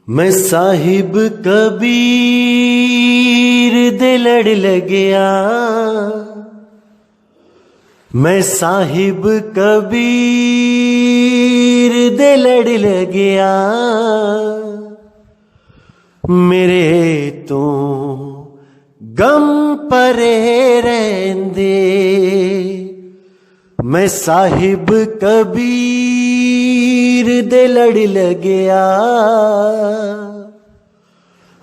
मैं साहिब कबीर दे लड़ लगया, मैं साहिब कबीर दे लड़ लगया, मेरे तो गम परे रहंदे। मैं साहिब कबीर दे लड़ लगया,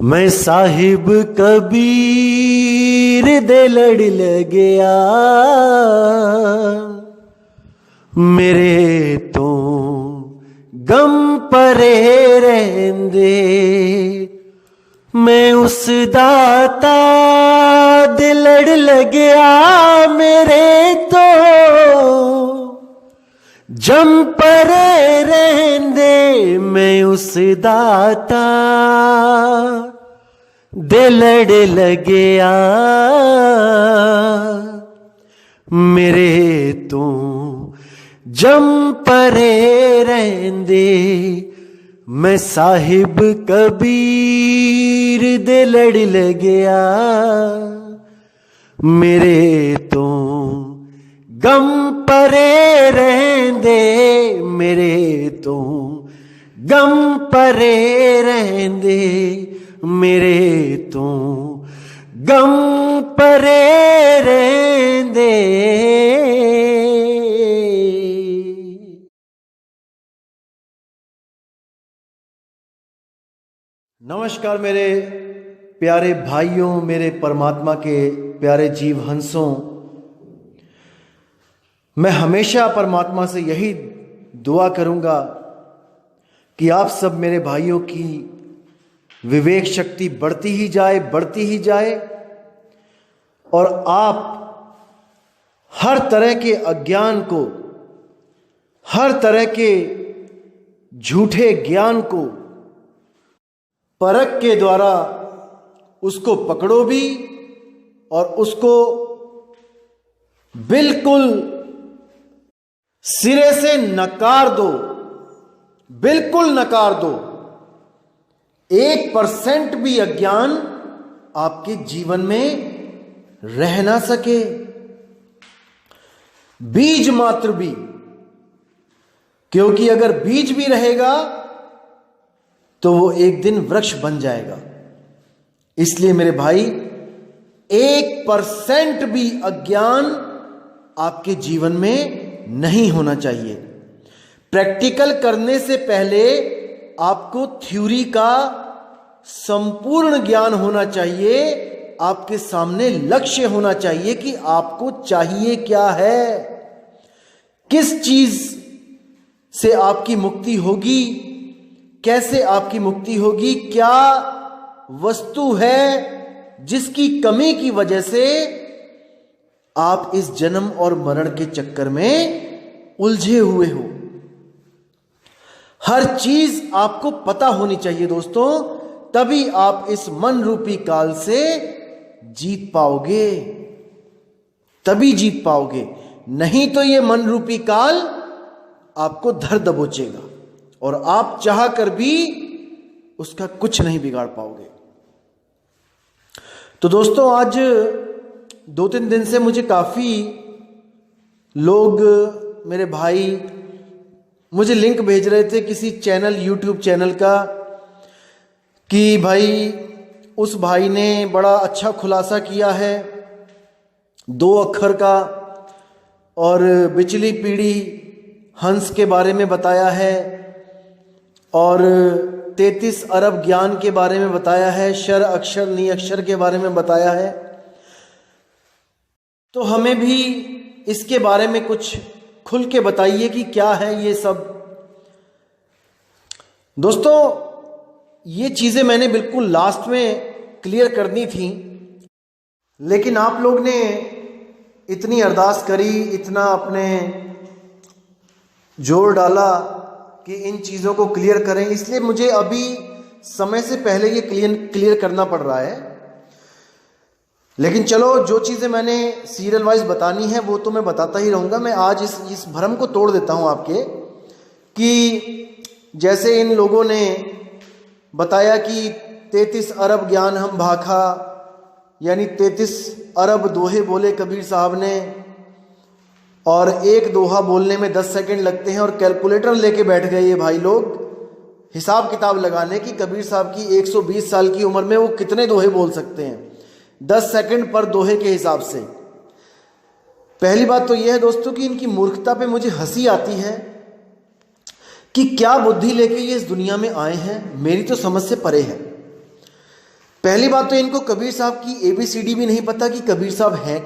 मैं साहिब कबीर दे लड़ लगया, मेरे तो गम परे रहंदे। मैं उस दाता दे लड़ लगया, मेरे तो जम परे रहंदे। मैं उस दाता दे लड़ लगया, मेरे तो जम परे रहंदे। मैं साहिब कबीर दे लड़ लगया, मेरे तो गम परे रहंदे। मेरे तो गम परे रहंदे, मेरे तो गम परे रहंदे। नमस्कार मेरे प्यारे भाइयों, मेरे परमात्मा के प्यारे जीव हंसों। मैं हमेशा परमात्मा से यही दुआ करूंगा कि आप सब मेरे भाइयों की विवेक शक्ति बढ़ती ही जाए और आप हर तरह के अज्ञान को, हर तरह के झूठे ज्ञान को परख के द्वारा उसको पकड़ो भी और उसको बिल्कुल सिरे से नकार दो, बिल्कुल नकार दो। 1% भी अज्ञान आपके जीवन में रह ना सके, बीज मात्र भी। क्योंकि अगर बीज भी रहेगा तो वो एक दिन वृक्ष बन जाएगा। इसलिए मेरे भाई, 1% भी अज्ञान आपके जीवन में नहीं होना चाहिए। प्रैक्टिकल करने से पहले आपको थ्योरी का संपूर्ण ज्ञान होना चाहिए। आपके सामने लक्ष्य होना चाहिए कि आपको चाहिए क्या है, किस चीज से आपकी मुक्ति होगी, कैसे आपकी मुक्ति होगी, क्या वस्तु है जिसकी कमी की वजह से आप इस जन्म और मरण के चक्कर में उलझे हुए हो। हर चीज आपको पता होनी चाहिए दोस्तों, तभी आप इस मन रूपी काल से जीत पाओगे, तभी जीत पाओगे। नहीं तो ये मन रूपी काल आपको धर दबोचेगा और आप चाह कर भी उसका कुछ नहीं बिगाड़ पाओगे। तो दोस्तों, आज 2-3 दिन से मुझे काफ़ी लोग, मेरे भाई मुझे लिंक भेज रहे थे किसी चैनल, यूट्यूब चैनल का, कि भाई उस भाई ने बड़ा अच्छा खुलासा किया है 2 अक्षर का और बिचली पीढ़ी हंस के बारे में बताया है और 33 अरब ज्ञान के बारे में बताया है, शर अक्षर नी अक्षर के बारे में बताया है। तो हमें भी इसके बारे में कुछ खुल के बताइए कि क्या है ये सब। दोस्तों, ये चीज़ें मैंने बिल्कुल लास्ट में क्लियर करनी थी, लेकिन आप लोग ने इतनी अरदास करी, इतना अपने जोर डाला कि इन चीज़ों को क्लियर करें, इसलिए मुझे अभी समय से पहले ये क्लियर करना पड़ रहा है। लेकिन चलो, जो चीज़ें मैंने सीरियल वाइज बतानी है वो तो मैं बताता ही रहूँगा। मैं आज इस भ्रम को तोड़ देता हूँ आपके, कि जैसे इन लोगों ने बताया कि 33 अरब ज्ञान हम भाखा, यानी 33 अरब दोहे बोले कबीर साहब ने, और एक दोहा बोलने में 10 सेकंड लगते हैं, और कैलकुलेटर लेके बैठ गए ये भाई लोग हिसाब किताब लगाने की कबीर साहब की 120 साल की उम्र में वो कितने दोहे बोल सकते हैं 10 सेकंड पर दोहे के हिसाब से। पहली बात तो यह है दोस्तों कि इनकी मूर्खता पे मुझे हंसी आती है कि क्या बुद्धि लेके ये इस दुनिया में आए हैं, मेरी तो समझ से परे है। पहली बात तो इनको कबीर साहब की ABCD भी नहीं पता कि कबीर साहब हैं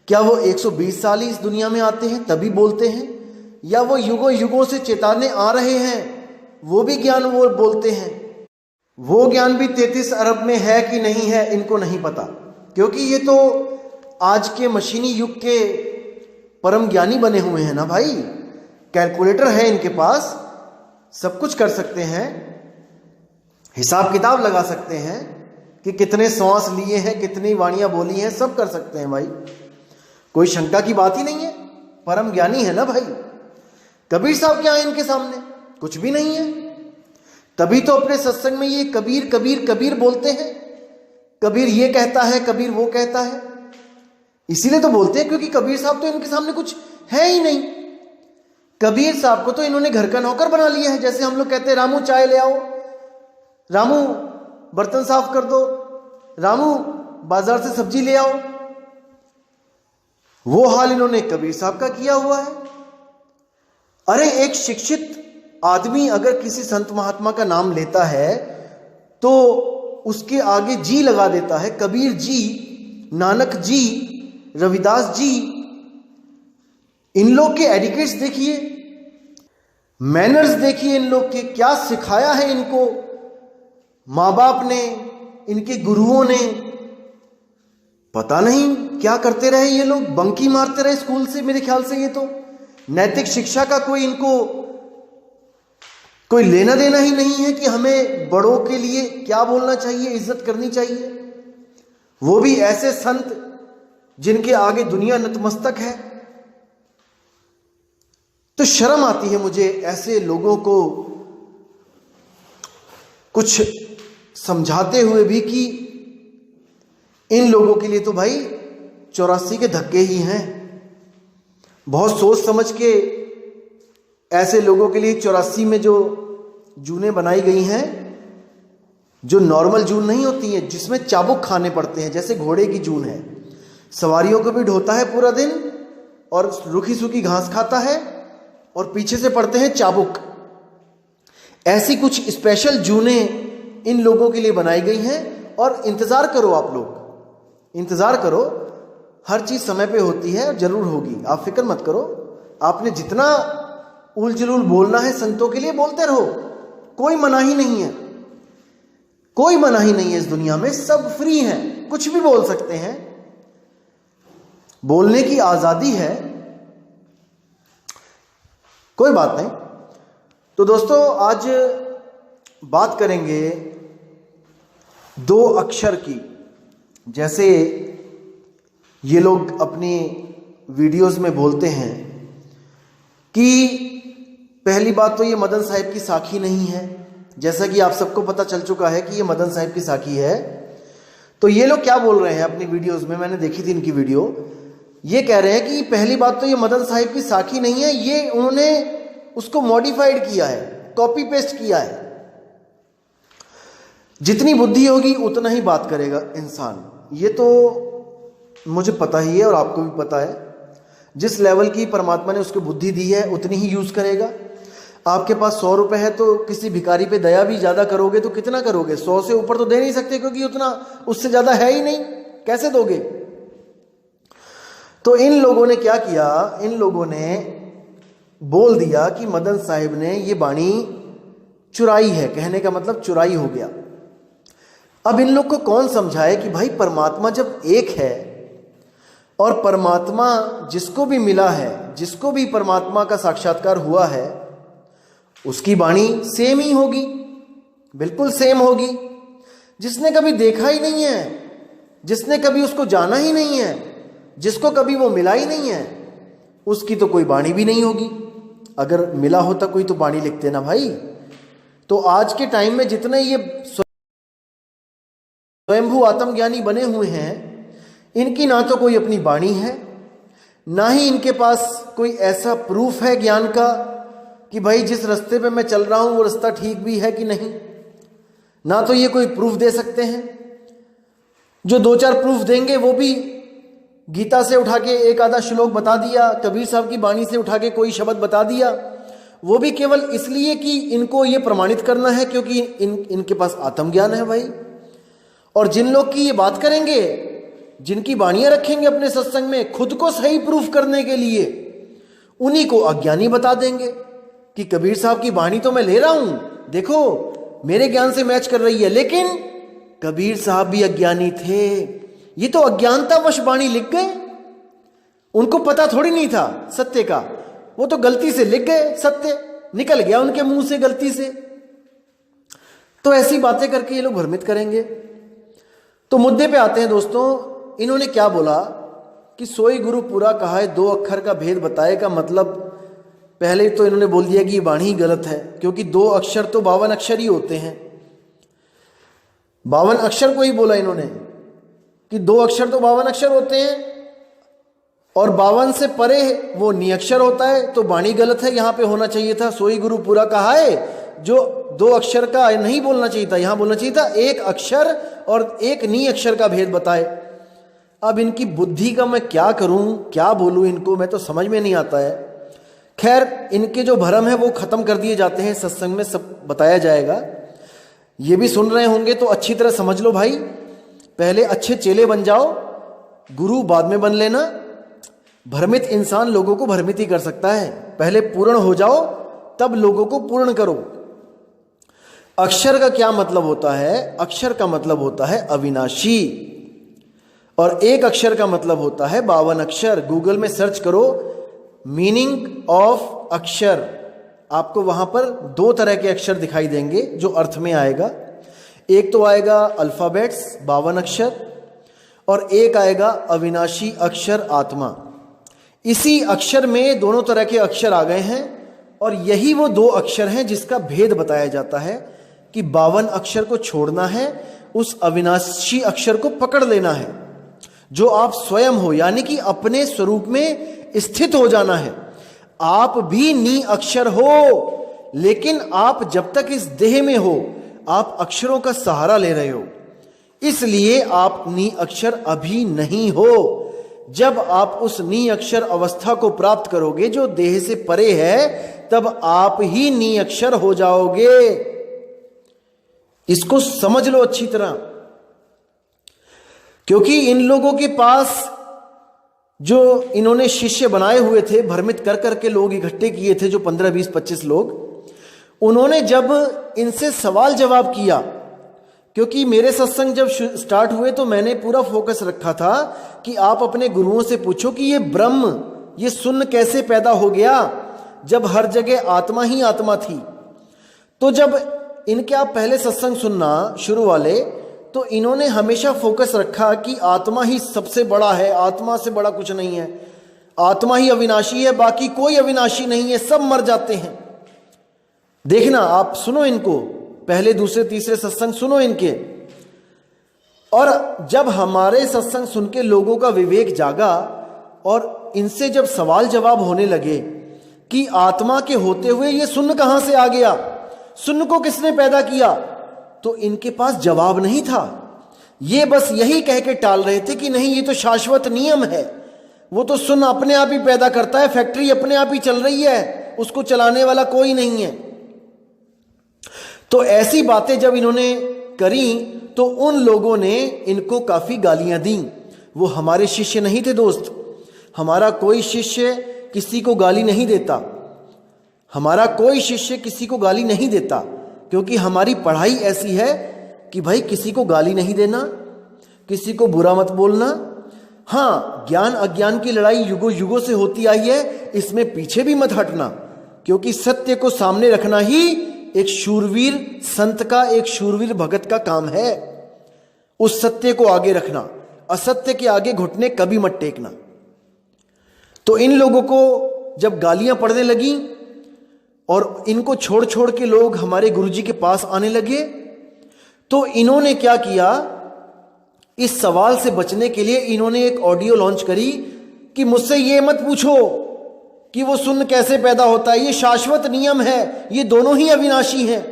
क्या वो 120 साल ही इस दुनिया में आते हैं तभी बोलते हैं, या वो युगों युगों से चेताने आ रहे हैं वो भी ज्ञान वो बोलते हैं। वो ज्ञान भी 33 अरब में है कि नहीं है इनको नहीं पता, क्योंकि ये तो आज के मशीनी युग के परम ज्ञानी बने हुए हैं ना भाई। कैलकुलेटर है इनके पास, सब कुछ कर सकते हैं, हिसाब किताब लगा सकते हैं कि कितने श्वास लिए हैं, कितनी वाणियां बोली हैं, सब कर सकते हैं भाई। कोई शंका की बात ही नहीं है, परम ज्ञानी है ना भाई। कबीर साहब क्या है इनके सामने? कुछ भी नहीं है। तभी तो अपने सत्संग में ये कबीर कबीर कबीर बोलते हैं। कबीर ये कहता है, कबीर वो कहता है, इसीलिए तो बोलते हैं क्योंकि कबीर साहब तो इनके सामने कुछ है ही नहीं। कबीर साहब को तो इन्होंने घर का नौकर बना लिया है। जैसे हम लोग कहते हैं रामू चाय ले आओ, रामू बर्तन साफ कर दो, रामू बाजार से सब्जी ले आओ, वो हाल इन्होंने कबीर साहब का किया हुआ है। अरे एक शिक्षित आदमी अगर किसी संत महात्मा का नाम लेता है तो उसके आगे जी लगा देता है। कबीर जी, नानक जी, रविदास जी, इन लोग के एडिकेट्स देखिए, मैनर्स देखिए, इन लोग के क्या सिखाया है इनको माँ बाप ने, इनके गुरुओं ने। पता नहीं क्या करते रहे ये लोग, बंकी मारते रहे स्कूल से मेरे ख्याल से। ये तो नैतिक शिक्षा का कोई इनको कोई लेना देना ही नहीं है कि हमें बड़ों के लिए क्या बोलना चाहिए, इज्जत करनी चाहिए। वो भी ऐसे संत जिनके आगे दुनिया नतमस्तक है। तो शर्म आती है मुझे ऐसे लोगों को कुछ समझाते हुए भी कि इन लोगों के लिए तो भाई 84 के धक्के ही हैं। बहुत सोच समझ के ऐसे लोगों के लिए 84 में जो जूनें बनाई गई हैं, जो नॉर्मल जून नहीं होती हैं, जिसमें चाबुक खाने पड़ते हैं, जैसे घोड़े की जून है, सवारियों को भी ढोता है पूरा दिन और रूखी सूखी घास खाता है और पीछे से पड़ते हैं चाबुक। ऐसी कुछ स्पेशल जूनें इन लोगों के लिए बनाई गई हैं। और इंतजार करो, आप लोग इंतजार करो, हर चीज समय पे होती है और जरूर होगी, आप फिक्र मत करो। आपने जितना उल जलूल बोलना है संतों के लिए बोलते रहो, कोई मनाही नहीं है, कोई मनाही नहीं है इस दुनिया में, सब फ्री हैं, कुछ भी बोल सकते हैं, बोलने की आजादी है, कोई बात नहीं। तो दोस्तों आज बात करेंगे 2 अक्षर की। जैसे ये लोग अपनी वीडियोस में बोलते हैं कि पहली बात तो ये मदन साहिब की साखी नहीं है, जैसा कि आप सबको पता चल चुका है कि ये मदन साहिब की साखी है। तो ये लोग क्या बोल रहे हैं अपनी वीडियोस में, मैंने देखी थी इनकी वीडियो, ये कह रहे हैं कि पहली बात तो ये मदन साहिब की साखी नहीं है, ये उन्होंने उसको मॉडिफाइड किया है, कॉपी पेस्ट किया है। जितनी बुद्धि होगी उतना ही बात करेगा इंसान, ये तो मुझे पता ही है और आपको भी पता है। जिस लेवल की परमात्मा ने उसको बुद्धि दी है उतनी ही यूज करेगा। आपके पास 100 रुपए है तो किसी भिखारी पे दया भी ज्यादा करोगे तो कितना करोगे? 100 से ऊपर तो दे नहीं सकते, क्योंकि उतना उससे ज्यादा है ही नहीं, कैसे दोगे? तो इन लोगों ने क्या किया, इन लोगों ने बोल दिया कि मदन साहिब ने ये बाणी चुराई है। कहने का मतलब चुराई हो गया। अब इन लोग को कौन समझाए कि भाई परमात्मा जब एक है और परमात्मा जिसको भी मिला है, जिसको भी परमात्मा का साक्षात्कार हुआ है, उसकी वाणी सेम ही होगी, बिल्कुल सेम होगी। जिसने कभी देखा ही नहीं है जिसने कभी उसको जाना ही नहीं है, जिसको कभी वो मिला ही नहीं है, उसकी तो कोई वाणी भी नहीं होगी। अगर मिला होता कोई तो वाणी लिखते ना भाई। तो आज के टाइम में जितने ये स्वयंभू आत्मज्ञानी बने हुए हैं, इनकी ना तो कोई अपनी वाणी है, ना ही इनके पास कोई ऐसा प्रूफ है ज्ञान का कि भाई जिस रास्ते पे मैं चल रहा हूं वो रास्ता ठीक भी है कि नहीं। ना तो ये कोई प्रूफ दे सकते हैं। जो दो चार प्रूफ देंगे वो भी गीता से उठा के एक आधा श्लोक बता दिया, कबीर साहब की वाणी से उठा के कोई शब्द बता दिया, वो भी केवल इसलिए कि इनको ये प्रमाणित करना है क्योंकि इनके पास आत्मज्ञान है भाई। और जिन लोग की ये बात करेंगे, जिनकी वाणियां रखेंगे अपने सत्संग में खुद को सही प्रूफ करने के लिए, उन्हीं को अज्ञानी बता देंगे कि कबीर साहब की वाणी तो मैं ले रहा हूं, देखो मेरे ज्ञान से मैच कर रही है, लेकिन कबीर साहब भी अज्ञानी थे। ये तो अज्ञानतावश वाणी लिख गए, उनको पता थोड़ी नहीं था सत्य का, वो तो गलती से लिख गए, सत्य निकल गया उनके मुंह से गलती से। तो ऐसी बातें करके ये लोग भ्रमित करेंगे। तो मुद्दे पे आते हैं दोस्तों। इन्होंने क्या बोला कि सोई गुरु पूरा कहा है, 2 अक्षर का भेद बताए का मतलब, पहले तो इन्होंने बोल दिया कि ये वाणी ही गलत है, क्योंकि 2 अक्षर तो 52 अक्षर ही होते हैं। 52 अक्षर को ही बोला इन्होंने कि 2 अक्षर तो 52 अक्षर होते हैं, और 52 से परे वो निअक्षर होता है, तो वाणी गलत है। यहां पे होना चाहिए था सोई गुरु पूरा कहा है, जो 2 अक्षर का नहीं बोलना चाहिए था, यहां बोलना चाहिए था 1 अक्षर और 1 नी अक्षर का भेद बताए। अब इनकी बुद्धि का मैं क्या करूं, क्या बोलूं इनको, मैं तो समझ में नहीं आता है। खैर, इनके जो भरम है वो खत्म कर दिए जाते हैं, सत्संग में सब बताया जाएगा। ये भी सुन रहे होंगे तो अच्छी तरह समझ लो भाई, पहले अच्छे चेले बन जाओ, गुरु बाद में बन लेना। भ्रमित इंसान लोगों को भ्रमित ही कर सकता है। पहले पूर्ण हो जाओ, तब लोगों को पूर्ण करो। अक्षर का क्या मतलब होता है? अक्षर का मतलब होता है अविनाशी, और 1 अक्षर का मतलब होता है 52 अक्षर। गूगल में सर्च करो मीनिंग ऑफ अक्षर, आपको वहां पर 2 तरह के अक्षर दिखाई देंगे जो अर्थ में आएगा। एक तो आएगा अल्फाबेट्स 52 अक्षर, और एक आएगा अविनाशी अक्षर आत्मा। इसी अक्षर में दोनों तरह के अक्षर आ गए हैं, और यही वो 2 अक्षर हैं जिसका भेद बताया जाता है कि 52 अक्षर को छोड़ना है, उस अविनाशी अक्षर को पकड़ लेना है जो आप स्वयं हो, यानी कि अपने स्वरूप में स्थित हो जाना है। आप भी नी अक्षर हो, लेकिन आप जब तक इस देह में हो आप अक्षरों का सहारा ले रहे हो, इसलिए आप नी अक्षर अभी नहीं हो। जब आप उस नी अक्षर अवस्था को प्राप्त करोगे जो देह से परे है, तब आप ही नी अक्षर हो जाओगे। इसको समझ लो अच्छी तरह, क्योंकि इन लोगों के पास जो इन्होंने शिष्य बनाए हुए थे, भ्रमित कर करके लोग इकट्ठे किए थे, जो 15, 20, 25 लोग, उन्होंने जब इनसे सवाल जवाब किया, क्योंकि मेरे सत्संग जब स्टार्ट हुए तो मैंने पूरा फोकस रखा था कि आप अपने गुरुओं से पूछो कि ये ब्रह्म, ये शून्य कैसे पैदा हो गया जब हर जगह आत्मा ही आत्मा थी। तो जब इनके आप पहले सत्संग सुनना शुरू वाले, तो इन्होंने हमेशा फोकस रखा कि आत्मा ही सबसे बड़ा है, आत्मा से बड़ा कुछ नहीं है, आत्मा ही अविनाशी है, बाकी कोई अविनाशी नहीं है, सब मर जाते हैं। देखना, आप सुनो इनको, पहले दूसरे तीसरे सत्संग सुनो इनके। और जब हमारे सत्संग सुन के लोगों का विवेक जागा और इनसे जब सवाल जवाब होने लगे कि आत्मा के होते हुए ये शून्य कहां से आ गया, शून्य को किसने पैदा किया, तो इनके पास जवाब नहीं था। ये बस यही कह के टाल रहे थे कि नहीं, ये तो शाश्वत नियम है, वो तो शून्य अपने आप ही पैदा करता है, फैक्ट्री अपने आप ही चल रही है, उसको चलाने वाला कोई नहीं है। तो ऐसी बातें जब इन्होंने करी तो उन लोगों ने इनको काफी गालियां दी। वो हमारे शिष्य नहीं थे दोस्त, हमारा कोई शिष्य किसी को गाली नहीं देता, हमारा कोई शिष्य किसी को गाली नहीं देता, क्योंकि हमारी पढ़ाई ऐसी है कि भाई किसी को गाली नहीं देना, किसी को बुरा मत बोलना। हाँ, ज्ञान अज्ञान की लड़ाई युगों युगों से होती आई है, इसमें पीछे भी मत हटना, क्योंकि सत्य को सामने रखना ही एक शूरवीर संत का, एक शूरवीर भगत का काम है। उस सत्य को आगे रखना। असत्य के आगे घुटने कभी मत टेकना। तो इन लोगों को जब गालियां पड़ने लगी और इनको छोड़ छोड़ के लोग हमारे गुरुजी के पास आने लगे, तो इन्होंने क्या किया, इस सवाल से बचने के लिए इन्होंने एक ऑडियो लॉन्च करी कि मुझसे ये मत पूछो कि वो शून्य कैसे पैदा होता है, ये शाश्वत नियम है, ये दोनों ही अविनाशी हैं।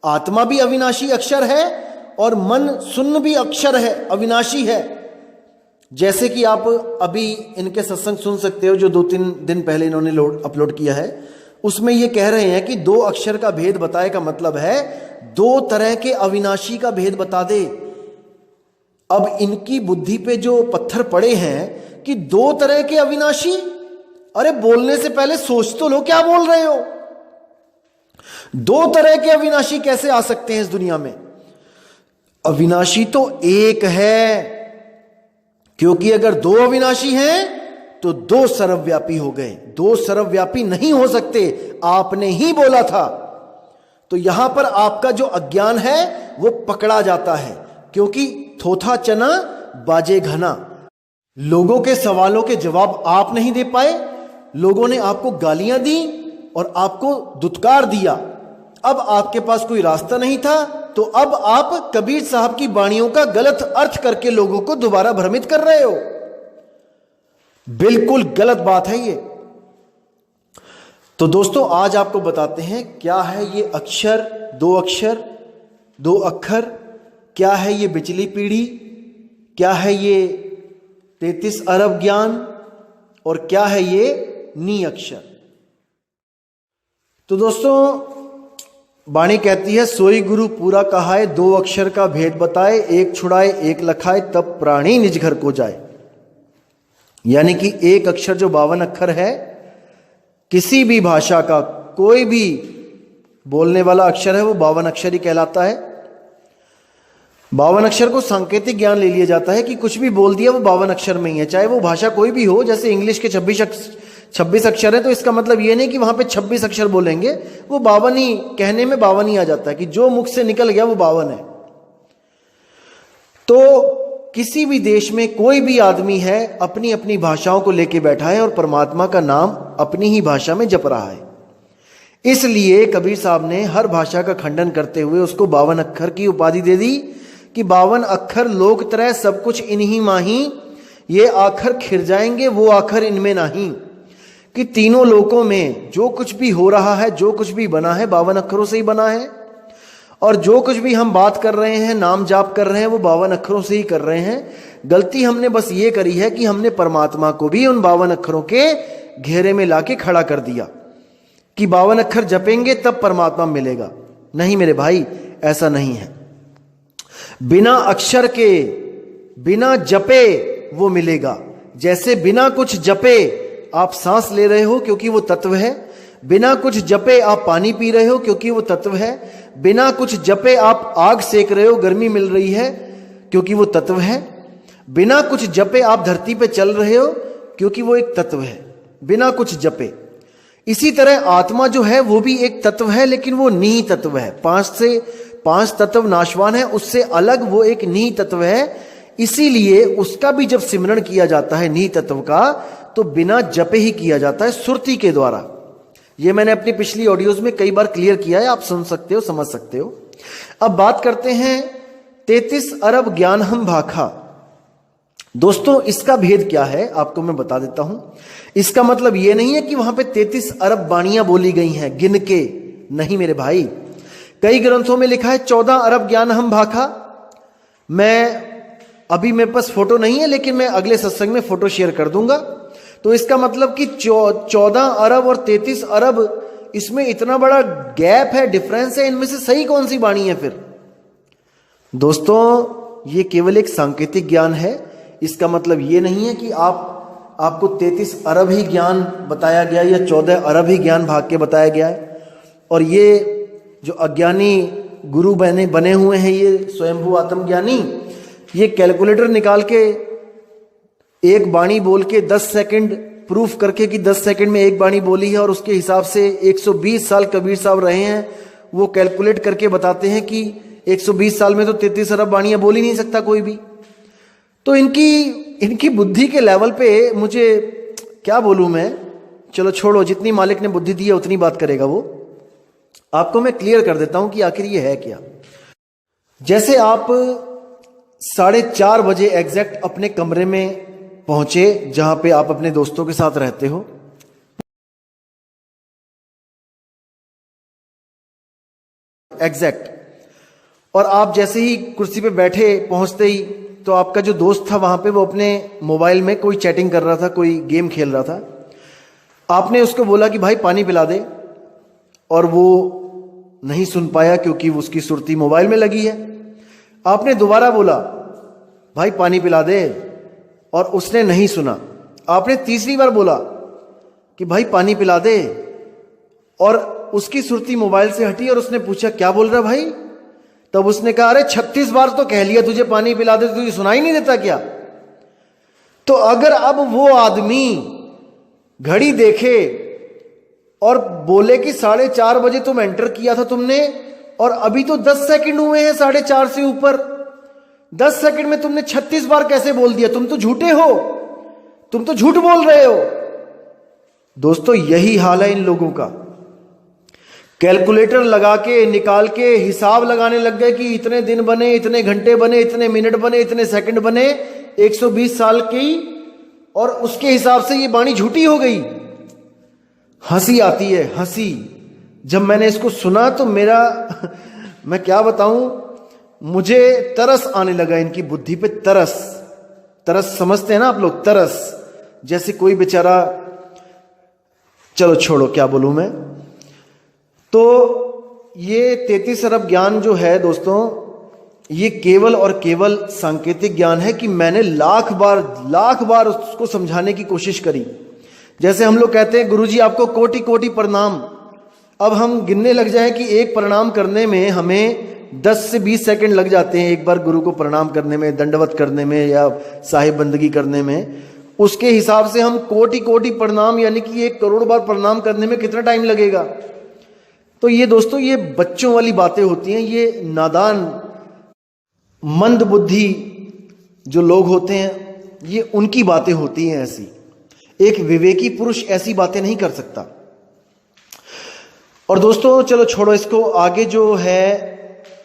आत्मा भी अविनाशी अक्षर है और मन शून्य भी अक्षर है, अविनाशी है। जैसे कि आप अभी इनके सत्संग सुन सकते हो जो 2-3 दिन पहले इन्होंने अपलोड किया है, उसमें ये कह रहे हैं कि 2 अक्षर का भेद बताए का मतलब है 2 तरह के अविनाशी का भेद बता दे। अब इनकी बुद्धि पे जो पत्थर पड़े हैं कि 2 तरह के अविनाशी, अरे बोलने से पहले सोच तो लो क्या बोल रहे हो। 2 तरह के अविनाशी कैसे आ सकते हैं इस दुनिया में? अविनाशी तो एक है, क्योंकि अगर 2 अविनाशी हैं तो 2 सर्वव्यापी हो गए। 2 सर्वव्यापी नहीं हो सकते, आपने ही बोला था। तो यहां पर आपका जो अज्ञान है वो पकड़ा जाता है, क्योंकि थोथा चना बाजे घना। लोगों के सवालों के जवाब आप नहीं दे पाए, लोगों ने आपको गालियां दी और आपको दुत्कार दिया। अब आपके पास कोई रास्ता नहीं था, तो अब आप कबीर साहब की वाणियों का गलत अर्थ करके लोगों को दोबारा भ्रमित कर रहे हो। बिल्कुल गलत बात है ये। तो दोस्तों आज आपको बताते हैं क्या है ये अक्षर, 2 अक्षर, 2 अक्षर, क्या है ये बिचली पीढ़ी, क्या है ये 33 अरब ज्ञान और क्या है ये नी अक्षर। तो दोस्तों वाणी कहती है, सोई गुरु पूरा कहाए, 2 अक्षर का भेद बताए, एक छुड़ाए एक लखाए, तब प्राणी निज घर को जाए। यानी कि एक अक्षर जो 52 अक्षर है, किसी भी भाषा का कोई भी बोलने वाला अक्षर है वो 52 अक्षर ही कहलाता है। 52 अक्षर को सांकेतिक ज्ञान ले लिया जाता है कि कुछ भी बोल दिया वो 52 अक्षर में ही है, चाहे वो भाषा कोई भी हो। जैसे इंग्लिश के 26 अक्षर है, तो इसका मतलब ये नहीं कि वहां पे 26 अक्षर बोलेंगे, वो 52 ही, कहने में 52 ही आ जाता है कि जो मुख से निकल गया वो 52 है। तो किसी भी देश में कोई भी आदमी है अपनी अपनी भाषाओं को लेके बैठा है और परमात्मा का नाम अपनी ही भाषा में जप रहा है। इसलिए कबीर साहब ने हर भाषा का खंडन करते हुए उसको 52 अक्षर की उपाधि दे दी कि 52 अक्षर लोक तरह सब कुछ इन्हीं माही, ये आखर खिर जाएंगे वो आखर इनमें नहीं। कि तीनों लोकों में जो कुछ भी हो रहा है, जो कुछ भी बना है 52 अक्षरों से ही बना है, और जो कुछ भी हम बात कर रहे हैं, नाम जाप कर रहे हैं, वो 52 अक्षरों से ही कर रहे हैं। गलती हमने बस ये करी है कि हमने परमात्मा को भी उन 52 अक्षरों के घेरे में लाके खड़ा कर दिया कि 52 अक्षर जपेंगे तब परमात्मा मिलेगा। नहीं मेरे भाई, ऐसा नहीं है। बिना अक्षर के, बिना जपे वो मिलेगा। जैसे बिना कुछ जपे आप सांस ले रहे हो क्योंकि वो तत्व है, बिना कुछ जपे आप पानी पी रहे हो क्योंकि वो तत्व है, बिना कुछ जपे आप आग सेक रहे हो, गर्मी मिल रही है क्योंकि वो तत्व है, बिना कुछ जपे आप धरती पे चल रहे हो क्योंकि वो एक तत्व है, बिना कुछ जपे। इसी तरह आत्मा जो है वो भी एक तत्व है, लेकिन वो नी तत्व है। 5 तत्व नाशवान है, उससे अलग वो एक नी तत्व है। इसीलिए उसका भी जब सिमरण किया जाता है नी तत्व का, तो बिना जपे ही किया जाता है, सुरती के द्वारा। ये मैंने अपनी पिछली ऑडियोज में कई बार क्लियर किया है, आप सुन सकते हो, समझ सकते हो। अब बात करते हैं 33 अरब ज्ञान हम भाखा। दोस्तों इसका भेद क्या है आपको मैं बता देता हूं। इसका मतलब यह नहीं है कि वहां पे 33 अरब वाणियां बोली गई हैं गिन के, नहीं मेरे भाई। कई ग्रंथों में लिखा है 14 अरब ज्ञान हम भाखा। मैं अभी मेरे पास फोटो नहीं है, लेकिन मैं अगले सत्संग में फोटो शेयर कर दूंगा। तो इसका मतलब कि 14 अरब और 33 अरब, इसमें इतना बड़ा गैप है, डिफरेंस है, इनमें से सही कौन सी वाणी है फिर? दोस्तों ये केवल एक सांकेतिक ज्ञान है। इसका मतलब ये नहीं है कि आपको 33 अरब ही ज्ञान बताया गया या 14 अरब ही ज्ञान भाग के बताया गया है। और ये जो अज्ञानी गुरु बने हुए हैं, ये स्वयंभू आत्मज्ञानी, ये कैलकुलेटर निकाल के एक बाणी बोल के 10 सेकंड प्रूफ करके कि 10 सेकंड में एक बाणी बोली है और उसके हिसाब से 120 साल कबीर साहब रहे हैं, वो कैलकुलेट करके बताते हैं कि 120 साल में तो 33 अरब बाणियां बोल ही नहीं सकता कोई भी। तो इनकी बुद्धि के लेवल पे मुझे क्या बोलूं मैं, चलो छोड़ो, जितनी मालिक ने बुद्धि दी है उतनी बात करेगा वो। आपको मैं क्लियर कर देता हूं कि आखिर ये है क्या। जैसे आप 4:30 बजे एग्जैक्ट अपने कमरे में पहुंचे जहां पे आप अपने दोस्तों के साथ रहते हो, एग्जैक्ट, और आप जैसे ही कुर्सी पे बैठे पहुंचते ही तो आपका जो दोस्त था वहां पे वो अपने मोबाइल में कोई चैटिंग कर रहा था, कोई गेम खेल रहा था। आपने उसको बोला कि भाई पानी पिला दे, और वो नहीं सुन पाया क्योंकि उसकी सुर्ती मोबाइल में लगी है। आपने दोबारा बोला भाई पानी पिला दे, और उसने नहीं सुना। आपने तीसरी बार बोला कि भाई पानी पिला दे, और उसकी सुर्ती मोबाइल से हटी और उसने पूछा क्या बोल रहा भाई। तब उसने कहा अरे 36 बार तो कह लिया तुझे पानी पिला दे, तुझे सुनाई नहीं देता क्या। तो अगर अब वो आदमी घड़ी देखे और बोले कि 4:30 बजे तुम एंटर किया था तुमने, और अभी तो 10 सेकंड हुए हैं 4:30 से ऊपर, 10 सेकंड में तुमने 36 बार कैसे बोल दिया, तुम तो झूठे हो, तुम तो झूठ बोल रहे हो। दोस्तों यही हाल है इन लोगों का। कैलकुलेटर लगा के निकाल के हिसाब लगाने लग गए कि इतने दिन बने, इतने घंटे बने, इतने मिनट बने, इतने सेकंड बने 120 साल की, और उसके हिसाब से ये वाणी झूठी हो गई। हंसी आती है, हंसी। जब मैंने इसको सुना तो मेरा मैं क्या बताऊं, मुझे तरस आने लगा इनकी बुद्धि पे। तरस, तरस समझते हैं ना आप लोग, तरस। जैसे कोई बेचारा, चलो छोड़ो क्या बोलूं मैं। तो ये 33 अरब ज्ञान जो है दोस्तों, ये केवल और केवल सांकेतिक ज्ञान है कि मैंने लाख बार उसको समझाने की कोशिश करी। जैसे हम लोग कहते हैं गुरुजी आपको कोटि कोटि प्रणाम, अब हम गिनने लग जाए कि एक प्रणाम करने में हमें 10 से 20 सेकंड लग जाते हैं, एक बार गुरु को प्रणाम करने में, दंडवत करने में, या साहिब बंदगी करने में। उसके हिसाब से हम कोटि कोटि प्रणाम यानी कि 1 करोड़ बार प्रणाम करने में कितना टाइम लगेगा। तो ये दोस्तों ये बच्चों वाली बातें होती हैं, ये नादान मंद बुद्धि जो लोग होते हैं, ये उनकी बातें होती हैं ऐसी। एक विवेकी पुरुष ऐसी बातें नहीं कर सकता। और दोस्तों चलो छोड़ो इसको, आगे जो है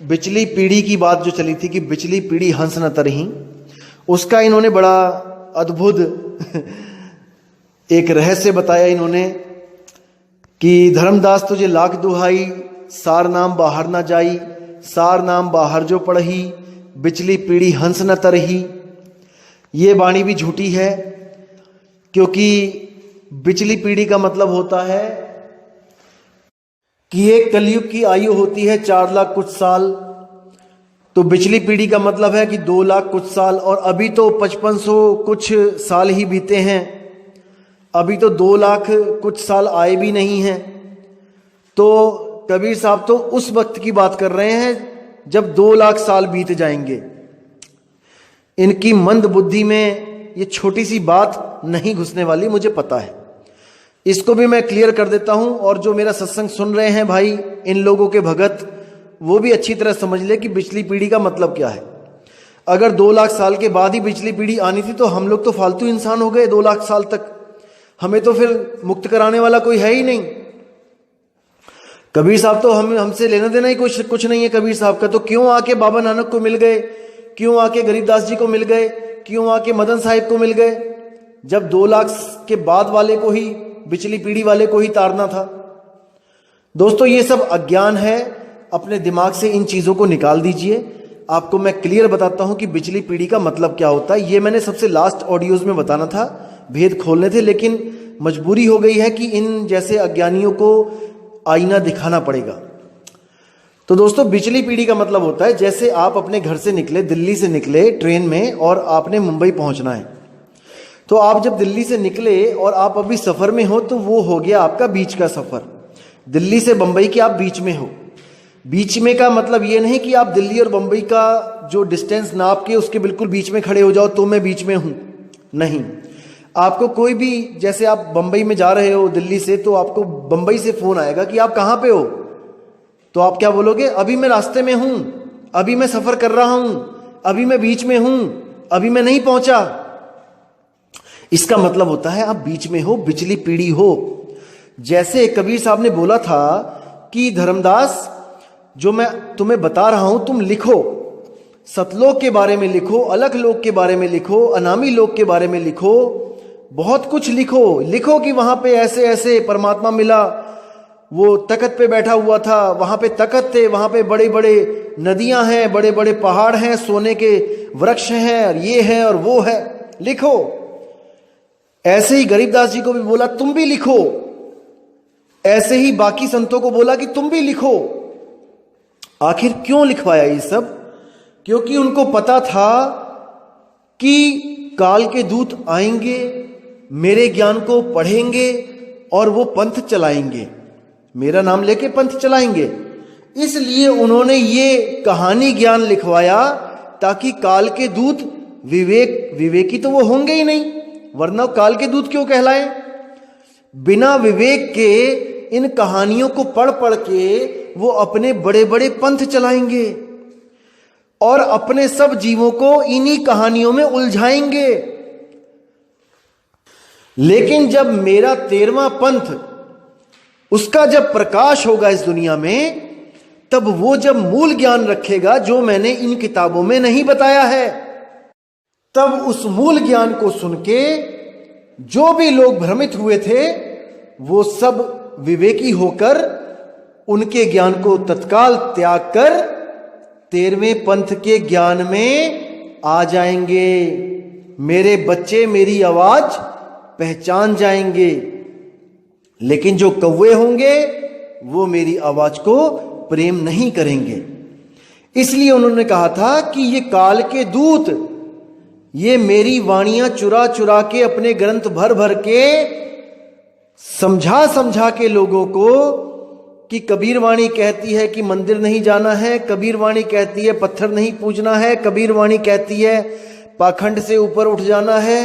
बिचली पीढ़ी की बात जो चली थी कि बिचली पीढ़ी हंस न तरही, उसका इन्होंने बड़ा अद्भुत एक रहस्य बताया इन्होंने कि धर्मदास तुझे लाख दुहाई, सार नाम बाहर ना जाई, सार नाम बाहर जो पढ़ही, बिचली पीढ़ी हंस न तरही। ये वाणी भी झूठी है, क्योंकि बिचली पीढ़ी का मतलब होता है कि एक कलयुग की आयु होती है 4 लाख कुछ साल, तो बिचली पीढ़ी का मतलब है कि 2 लाख कुछ साल, और अभी तो 5500 कुछ साल ही बीते हैं, अभी तो 2 लाख कुछ साल आए भी नहीं हैं। तो कबीर साहब तो उस वक्त की बात कर रहे हैं जब 2 लाख साल बीत जाएंगे। इनकी मंद बुद्धि में ये छोटी सी बात नहीं घुसने वाली, मुझे पता है। इसको भी मैं क्लियर कर देता हूं, और जो मेरा सत्संग सुन रहे हैं भाई, इन लोगों के भगत, वो भी अच्छी तरह समझ ले कि बिचली पीढ़ी का मतलब क्या है। अगर 2 लाख साल के बाद ही बिचली पीढ़ी आनी थी तो हम लोग तो फालतू इंसान हो गए 2 लाख साल तक, हमें तो फिर मुक्त कराने वाला कोई है ही नहीं। कबीर साहब तो हमसे लेना देना ही कुछ नहीं है कबीर साहब का। तो क्यों आके बाबा नानक को मिल गए, क्यों आके गरीबदास जी को मिल गए, क्यों आके मदन साहिब को मिल गए, जब 2 लाख के बाद वाले को ही, बिचली पीढ़ी वाले को ही तारना था। दोस्तों ये सब अज्ञान है, अपने दिमाग से इन चीजों को निकाल दीजिए। आपको मैं क्लियर बताता हूं कि बिचली पीढ़ी का मतलब क्या होता है। ये मैंने सबसे लास्ट ऑडियोज में बताना था, भेद खोलने थे, लेकिन मजबूरी हो गई है कि इन जैसे अज्ञानियों को आईना दिखाना पड़ेगा। तो दोस्तों बिचली पीढ़ी का मतलब होता है, जैसे आप अपने घर से निकले, दिल्ली से निकले ट्रेन में, और आपने मुंबई पहुंचना है। तो आप जब दिल्ली से निकले और आप अभी सफर में हो, तो वो हो गया आपका बीच का सफर। दिल्ली से बंबई के आप बीच में हो। बीच में का मतलब ये नहीं कि आप दिल्ली और बंबई का जो डिस्टेंस नाप के उसके बिल्कुल बीच में खड़े हो जाओ तो मैं बीच में हूं, नहीं। आपको कोई भी, जैसे आप बंबई में जा रहे हो दिल्ली से, तो आपको बंबई से फोन आएगा कि आप कहां पे हो, तो आप क्या बोलोगे, अभी मैं रास्ते में हूं, अभी मैं सफर कर रहा हूं, अभी मैं बीच में हूं, अभी मैं नहीं पहुंचा। इसका मतलब होता है आप बीच में हो, बिचली पीढ़ी हो। जैसे कबीर साहब ने बोला था कि धर्मदास, जो मैं तुम्हें बता रहा हूं तुम लिखो, सतलोक के बारे में लिखो, अलख लोक के बारे में लिखो, अनामी लोक के बारे में लिखो, बहुत कुछ लिखो। लिखो कि वहां पे ऐसे ऐसे परमात्मा मिला, वो तख्त पे बैठा हुआ था, वहां पे तख्त थे, वहां पे बड़े बड़े नदियां हैं, बड़े बड़े पहाड़ हैं, सोने के वृक्ष हैं, और ये है और वो है, लिखो। ऐसे ही गरीबदास जी को भी बोला तुम भी लिखो, ऐसे ही बाकी संतों को बोला कि तुम भी लिखो। आखिर क्यों लिखवाया ये सब? क्योंकि उनको पता था कि काल के दूत आएंगे, मेरे ज्ञान को पढ़ेंगे और वो पंथ चलाएंगे, मेरा नाम लेके पंथ चलाएंगे। इसलिए उन्होंने ये कहानी ज्ञान लिखवाया ताकि काल के दूत विवेकी तो वो होंगे ही नहीं, वरना काल के दूत क्यों कहलाए। बिना विवेक के इन कहानियों को पढ़ पढ़ के वो अपने बड़े बड़े पंथ चलाएंगे और अपने सब जीवों को इन्हीं कहानियों में उलझाएंगे। लेकिन जब मेरा 13वां पंथ, उसका जब प्रकाश होगा इस दुनिया में, तब वो जब मूल ज्ञान रखेगा जो मैंने इन किताबों में नहीं बताया है, तब उस मूल ज्ञान को सुन के जो भी लोग भ्रमित हुए थे वो सब विवेकी होकर उनके ज्ञान को तत्काल त्याग कर 13वें पंथ के ज्ञान में आ जाएंगे। मेरे बच्चे मेरी आवाज पहचान जाएंगे। लेकिन जो कौवे होंगे वो मेरी आवाज को प्रेम नहीं करेंगे। इसलिए उन्होंने कहा था कि ये काल के दूत, ये मेरी वाणियां चुरा चुरा के अपने ग्रंथ भर भर के समझा समझा के लोगों को, कि कबीर वाणी कहती है कि मंदिर नहीं जाना है, कबीर वाणी कहती है पत्थर नहीं पूजना है, कबीर वाणी कहती है पाखंड से ऊपर उठ जाना है,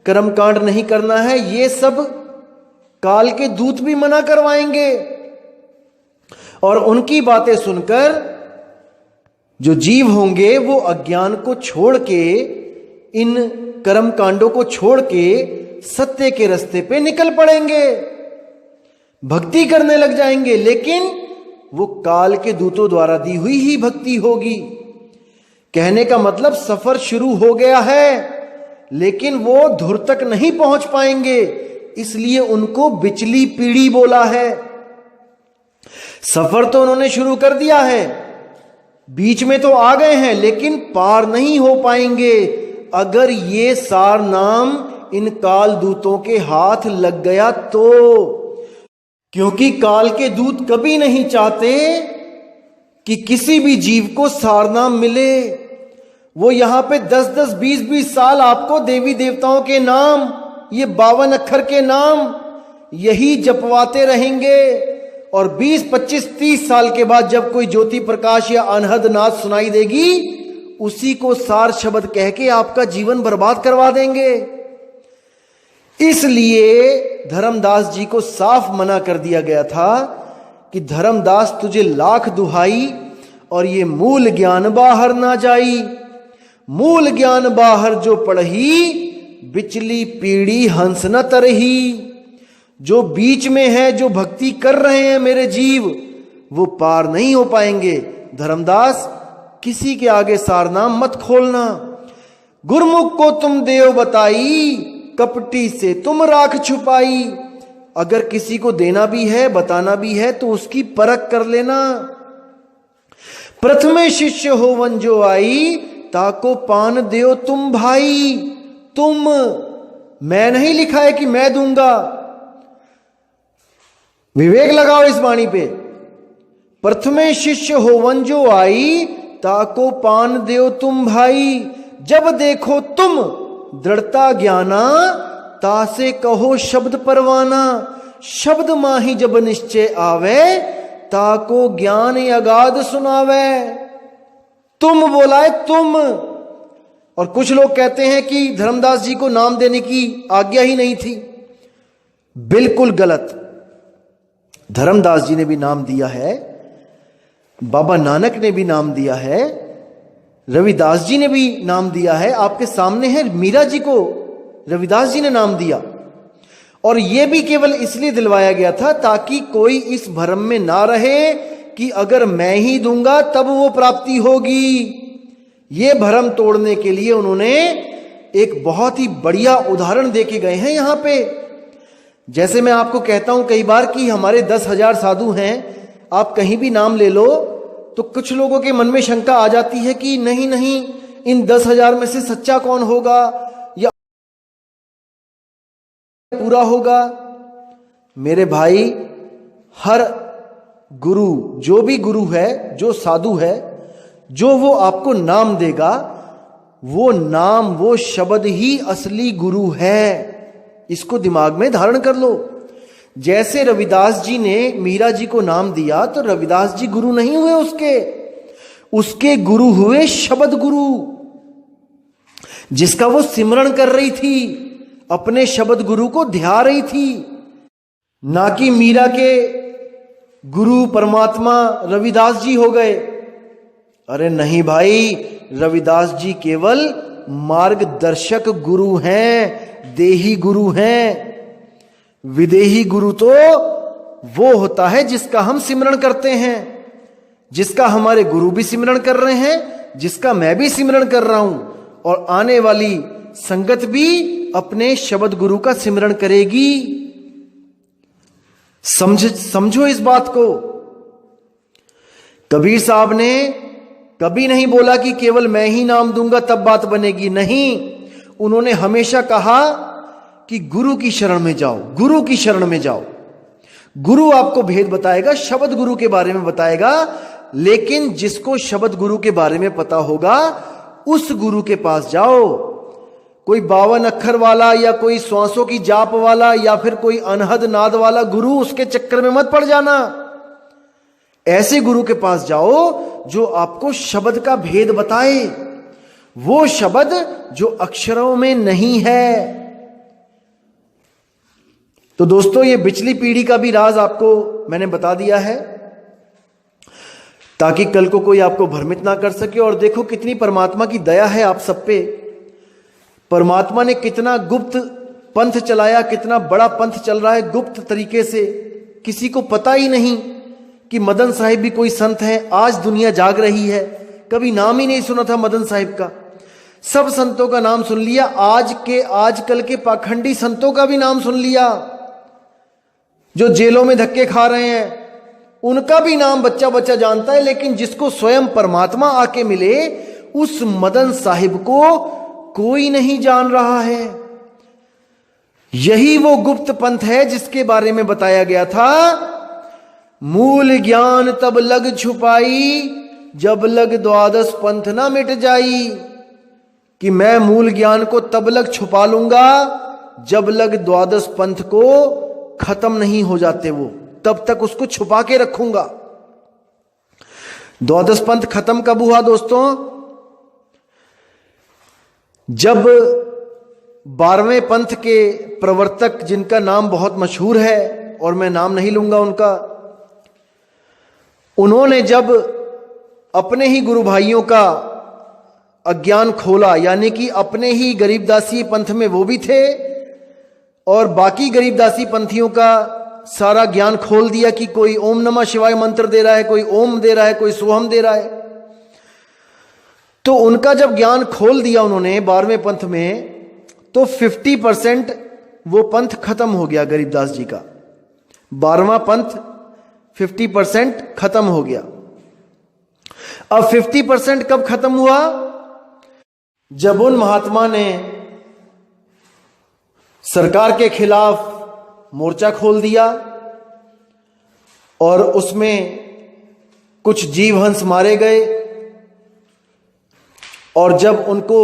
कर्मकांड नहीं करना है, ये सब काल के दूत भी मना करवाएंगे। और उनकी बातें सुनकर जो जीव होंगे वो अज्ञान को छोड़ के, इन कर्म कांडों को छोड़ के सत्य के रास्ते पे निकल पड़ेंगे, भक्ति करने लग जाएंगे। लेकिन वो काल के दूतों द्वारा दी हुई ही भक्ति होगी। कहने का मतलब सफर शुरू हो गया है, लेकिन वो धुर तक नहीं पहुंच पाएंगे, इसलिए उनको बिचली पीढ़ी बोला है। सफर तो उन्होंने शुरू कर दिया है, बीच में तो आ गए हैं, लेकिन पार नहीं हो पाएंगे अगर ये सार नाम इन काल दूतों के हाथ लग गया तो। क्योंकि काल के दूत कभी नहीं चाहते कि किसी भी जीव को सारनाम मिले। वो यहां पे 10-10, 20-20 साल आपको देवी देवताओं के नाम, ये 52 अक्षर के नाम यही जपवाते रहेंगे, और 20, 25, 30 साल के बाद जब कोई ज्योति प्रकाश या अनहद नाद सुनाई देगी, उसी को सार शब्द कह के आपका जीवन बर्बाद करवा देंगे। इसलिए धर्मदास जी को साफ मना कर दिया गया था कि धर्मदास तुझे लाख दुहाई और ये मूल ज्ञान बाहर ना जाई। मूल ज्ञान बाहर जो पढ़ही, बिचली पीढ़ी हंस न तरही। जो बीच में है, जो भक्ति कर रहे हैं मेरे जीव, वो पार नहीं हो पाएंगे। धर्मदास, किसी के आगे सारनाम मत खोलना। गुरमुख को तुम देव बताई, कपटी से तुम राख छुपाई। अगर किसी को देना भी है, बताना भी है, तो उसकी परख कर लेना। प्रथमे शिष्य हो वन जो आई, ताको पान देव तुम भाई। तुम, मैं नहीं लिखा है कि मैं दूंगा। विवेक लगाओ इस वाणी पे। प्रथमे शिष्य हो वन जो आई, ताको पान देव तुम भाई। जब देखो तुम दृढ़ता ज्ञाना, तासे कहो शब्द परवाना। शब्द माही जब निश्चय आवे, ताको ज्ञान अगाध सुनावे। तुम बोला है तुम। और कुछ लोग कहते हैं कि धर्मदास जी को नाम देने की आज्ञा ही नहीं थी। बिल्कुल गलत। धर्मदास जी ने भी नाम दिया है, बाबा नानक ने भी नाम दिया है, रविदास जी ने भी नाम दिया है, आपके सामने है, मीरा जी को रविदास जी ने नाम दिया। और यह भी केवल इसलिए दिलवाया गया था ताकि कोई इस भ्रम में ना रहे कि अगर मैं ही दूंगा तब वो प्राप्ति होगी। ये भ्रम तोड़ने के लिए उन्होंने एक बहुत ही बढ़िया उदाहरण देके गए हैं यहां पे। जैसे मैं आपको कहता हूं कई बार कि हमारे 10,000 साधु हैं, आप कहीं भी नाम ले लो तो कुछ लोगों के मन में शंका आ जाती है कि नहीं नहीं, इन 10,000 में से सच्चा कौन होगा या पूरा होगा। मेरे भाई, हर गुरु, जो भी गुरु है, जो साधु है, जो वो आपको नाम देगा, वो नाम, वो शब्द ही असली गुरु है। इसको दिमाग में धारण कर लो। जैसे रविदास जी ने मीरा जी को नाम दिया तो रविदास जी गुरु नहीं हुए उसके गुरु हुए शब्द गुरु, जिसका वो सिमरण कर रही थी, अपने शब्द गुरु को ध्या रही थी। ना कि मीरा के गुरु परमात्मा रविदास जी हो गए। अरे नहीं भाई, रविदास जी केवल मार्गदर्शक गुरु हैं, देही गुरु हैं। विदेही गुरु तो वो होता है जिसका हम सिमरण करते हैं, जिसका हमारे गुरु भी सिमरण कर रहे हैं, जिसका मैं भी सिमरण कर रहा हूं, और आने वाली संगत भी अपने शब्द गुरु का सिमरण करेगी। समझो इस बात को। कबीर साहब ने कभी नहीं बोला कि केवल मैं ही नाम दूंगा तब बात बनेगी, नहीं। उन्होंने हमेशा कहा कि गुरु की शरण में जाओ, गुरु की शरण में जाओ। गुरु आपको भेद बताएगा, शब्द गुरु के बारे में बताएगा, लेकिन जिसको शब्द गुरु के बारे में पता होगा उस गुरु के पास जाओ। कोई 52 अक्षर वाला या कोई श्वासों की जाप वाला या फिर कोई अनहद नाद वाला गुरु, उसके चक्कर में मत पड़ जाना। ऐसे गुरु के पास जाओ जो आपको शब्द का भेद बताए, वो शब्द जो अक्षरों में नहीं है। तो दोस्तों, ये पिछली पीढ़ी का भी राज आपको मैंने बता दिया है ताकि कल को कोई आपको भ्रमित ना कर सके। और देखो कितनी परमात्मा की दया है आप सब पे। परमात्मा ने कितना गुप्त पंथ चलाया, कितना बड़ा पंथ चल रहा है गुप्त तरीके से। किसी को पता ही नहीं कि मदन साहिब भी कोई संत है। आज दुनिया जाग रही है, कभी नाम ही नहीं सुना था मदन साहिब का। सब संतों का नाम सुन लिया, आजकल के पाखंडी संतों का भी नाम सुन लिया, जो जेलों में धक्के खा रहे हैं उनका भी नाम बच्चा बच्चा जानता है। लेकिन जिसको स्वयं परमात्मा आके मिले, उस मदन साहिब को कोई नहीं जान रहा है। यही वो गुप्त पंथ है जिसके बारे में बताया गया था, मूल ज्ञान तब लग छुपाई, जब लग द्वादश पंथ ना मिट जाई। कि मैं मूल ज्ञान को तब लग छुपा लूंगा जब लग द्वादश पंथ को खत्म नहीं हो जाते, वो तब तक उसको छुपा के रखूंगा। द्वादश पंथ खत्म कब हुआ दोस्तों? जब 12वें पंथ के प्रवर्तक, जिनका नाम बहुत मशहूर है और मैं नाम नहीं लूंगा उनका, उन्होंने जब अपने ही गुरु भाइयों का अज्ञान खोला, यानी कि अपने ही गरीबदासी पंथ में वो भी थे और बाकी गरीबदासी पंथियों का सारा ज्ञान खोल दिया कि कोई ओम नमः शिवाय मंत्र दे रहा है, कोई ओम दे रहा है, कोई सोहम दे रहा है। तो उनका जब ज्ञान खोल दिया उन्होंने 12वें पंथ में, तो 50% वो पंथ खत्म हो गया गरीबदास जी का। 12वां पंथ 50% खत्म हो गया। अब 50% कब खत्म हुआ? जब उन महात्मा ने सरकार के खिलाफ मोर्चा खोल दिया और उसमें कुछ जीव हंस मारे गए, और जब उनको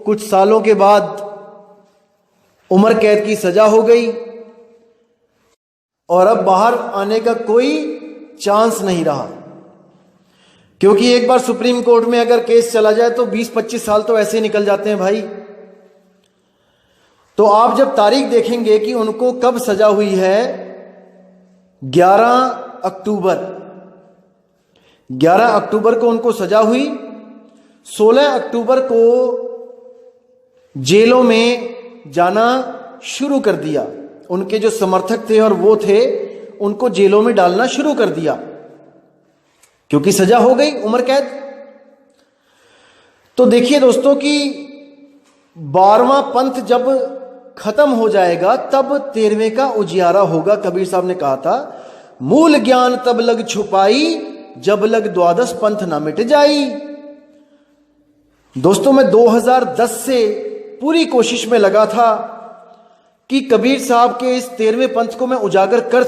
कुछ सालों के बाद उम्र कैद की सजा हो गई और अब बाहर आने का कोई चांस नहीं रहा, क्योंकि एक बार सुप्रीम कोर्ट में अगर केस चला जाए तो 20-25 साल तो ऐसे निकल जाते हैं भाई। तो आप जब तारीख देखेंगे कि उनको कब सजा हुई है, 11 अक्टूबर को उनको सजा हुई। 16 अक्टूबर को जेलों में जाना शुरू कर दिया। उनके जो समर्थक थे और वो थे, उनको जेलों में डालना शुरू कर दिया, क्योंकि सजा हो गई, उम्र कैद। तो देखिए दोस्तों कि 12वां पंथ जब खत्म हो जाएगा तब 13वें का उजियारा होगा। कबीर साहब ने कहा था, मूल ज्ञान तब लग छुपाई, जब लग द्वादश पंथ ना मिट जाई। दोस्तों मैं 2010 से पूरी कोशिश में लगा था कि कबीर साहब के इस 13वें पंथ को मैं उजागर कर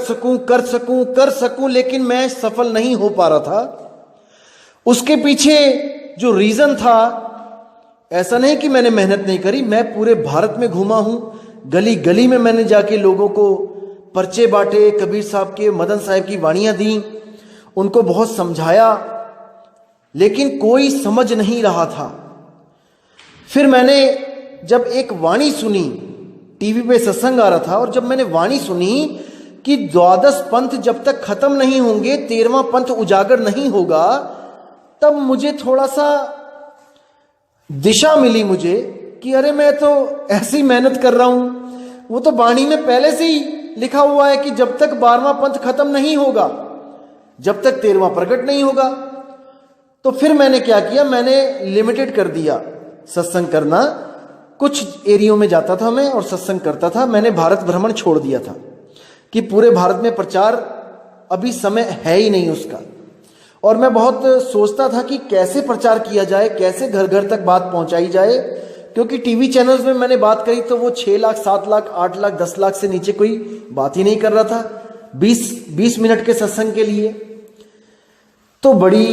सकूं, लेकिन मैं सफल नहीं हो पा रहा था। उसके पीछे जो रीजन था, ऐसा नहीं कि मैंने मेहनत नहीं करी, मैं पूरे भारत में घूमा हूं, गली गली में मैंने जाके लोगों को पर्चे बांटे, कबीर साहब के, मदन साहब की वाणियां दी, उनको बहुत समझाया, लेकिन कोई समझ नहीं रहा था। फिर मैंने जब एक वाणी सुनी, टीवी पे सत्संग आ रहा था, और जब मैंने वाणी सुनी कि द्वादश पंथ जब तक खत्म नहीं होंगे 13वां पंथ उजागर नहीं होगा, तब मुझे थोड़ा सा दिशा मिली मुझे कि अरे मैं तो ऐसी मेहनत कर रहा हूं, वो तो वाणी में पहले से ही लिखा हुआ है कि जब तक 12वां पंथ खत्म नहीं होगा, जब तक 13वां प्रकट नहीं होगा। तो फिर मैंने क्या किया, मैंने लिमिटेड कर दिया सत्संग करना। कुछ एरियो में जाता था मैं और सत्संग करता था। मैंने भारत भ्रमण छोड़ दिया था कि पूरे भारत में प्रचार अभी समय है ही नहीं उसका। और मैं बहुत सोचता था कि कैसे प्रचार किया जाए, कैसे घर घर तक बात पहुंचाई जाए, क्योंकि टीवी चैनल्स में मैंने बात करी तो वो 6 लाख, 7 लाख, 8 लाख, 10 लाख से नीचे कोई बात ही नहीं कर रहा था 20 मिनट के सत्संग के लिए। तो बड़ी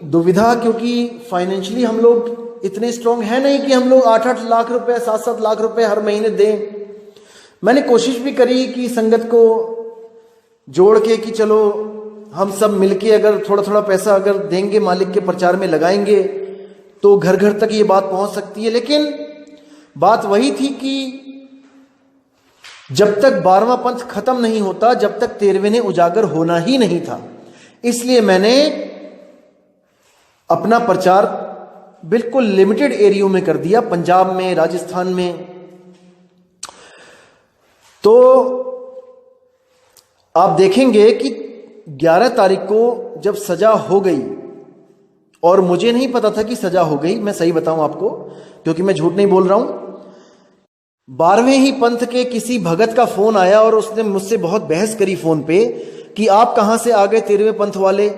दुविधा, क्योंकि फाइनेंशियली हम लोग इतने स्ट्रांग है नहीं कि हम लोग 8-8 लाख रुपए, 7-7 लाख रुपए हर महीने दें। मैंने कोशिश भी करी कि संगत को जोड़ के कि चलो हम सब मिलके अगर थोड़ा थोड़ा पैसा अगर देंगे, मालिक के प्रचार में लगाएंगे, तो घर घर तक ये बात पहुंच सकती है। लेकिन बात वही थी कि जब तक 12वां पंथ खत्म नहीं होता, जब तक 13वें ने उजागर होना ही नहीं था। इसलिए मैंने अपना प्रचार बिल्कुल लिमिटेड एरियो में कर दिया, पंजाब में, राजस्थान में। तो आप देखेंगे कि 11 तारीख को जब सजा हो गई, और मुझे नहीं पता था कि सजा हो गई, मैं सही बताऊं आपको, क्योंकि मैं झूठ नहीं बोल रहा हूं। 12वें ही पंथ के किसी भगत का फोन आया और उसने मुझसे बहुत बहस करी फोन पे कि आप कहां से आ गए 13वें पंथ वाले,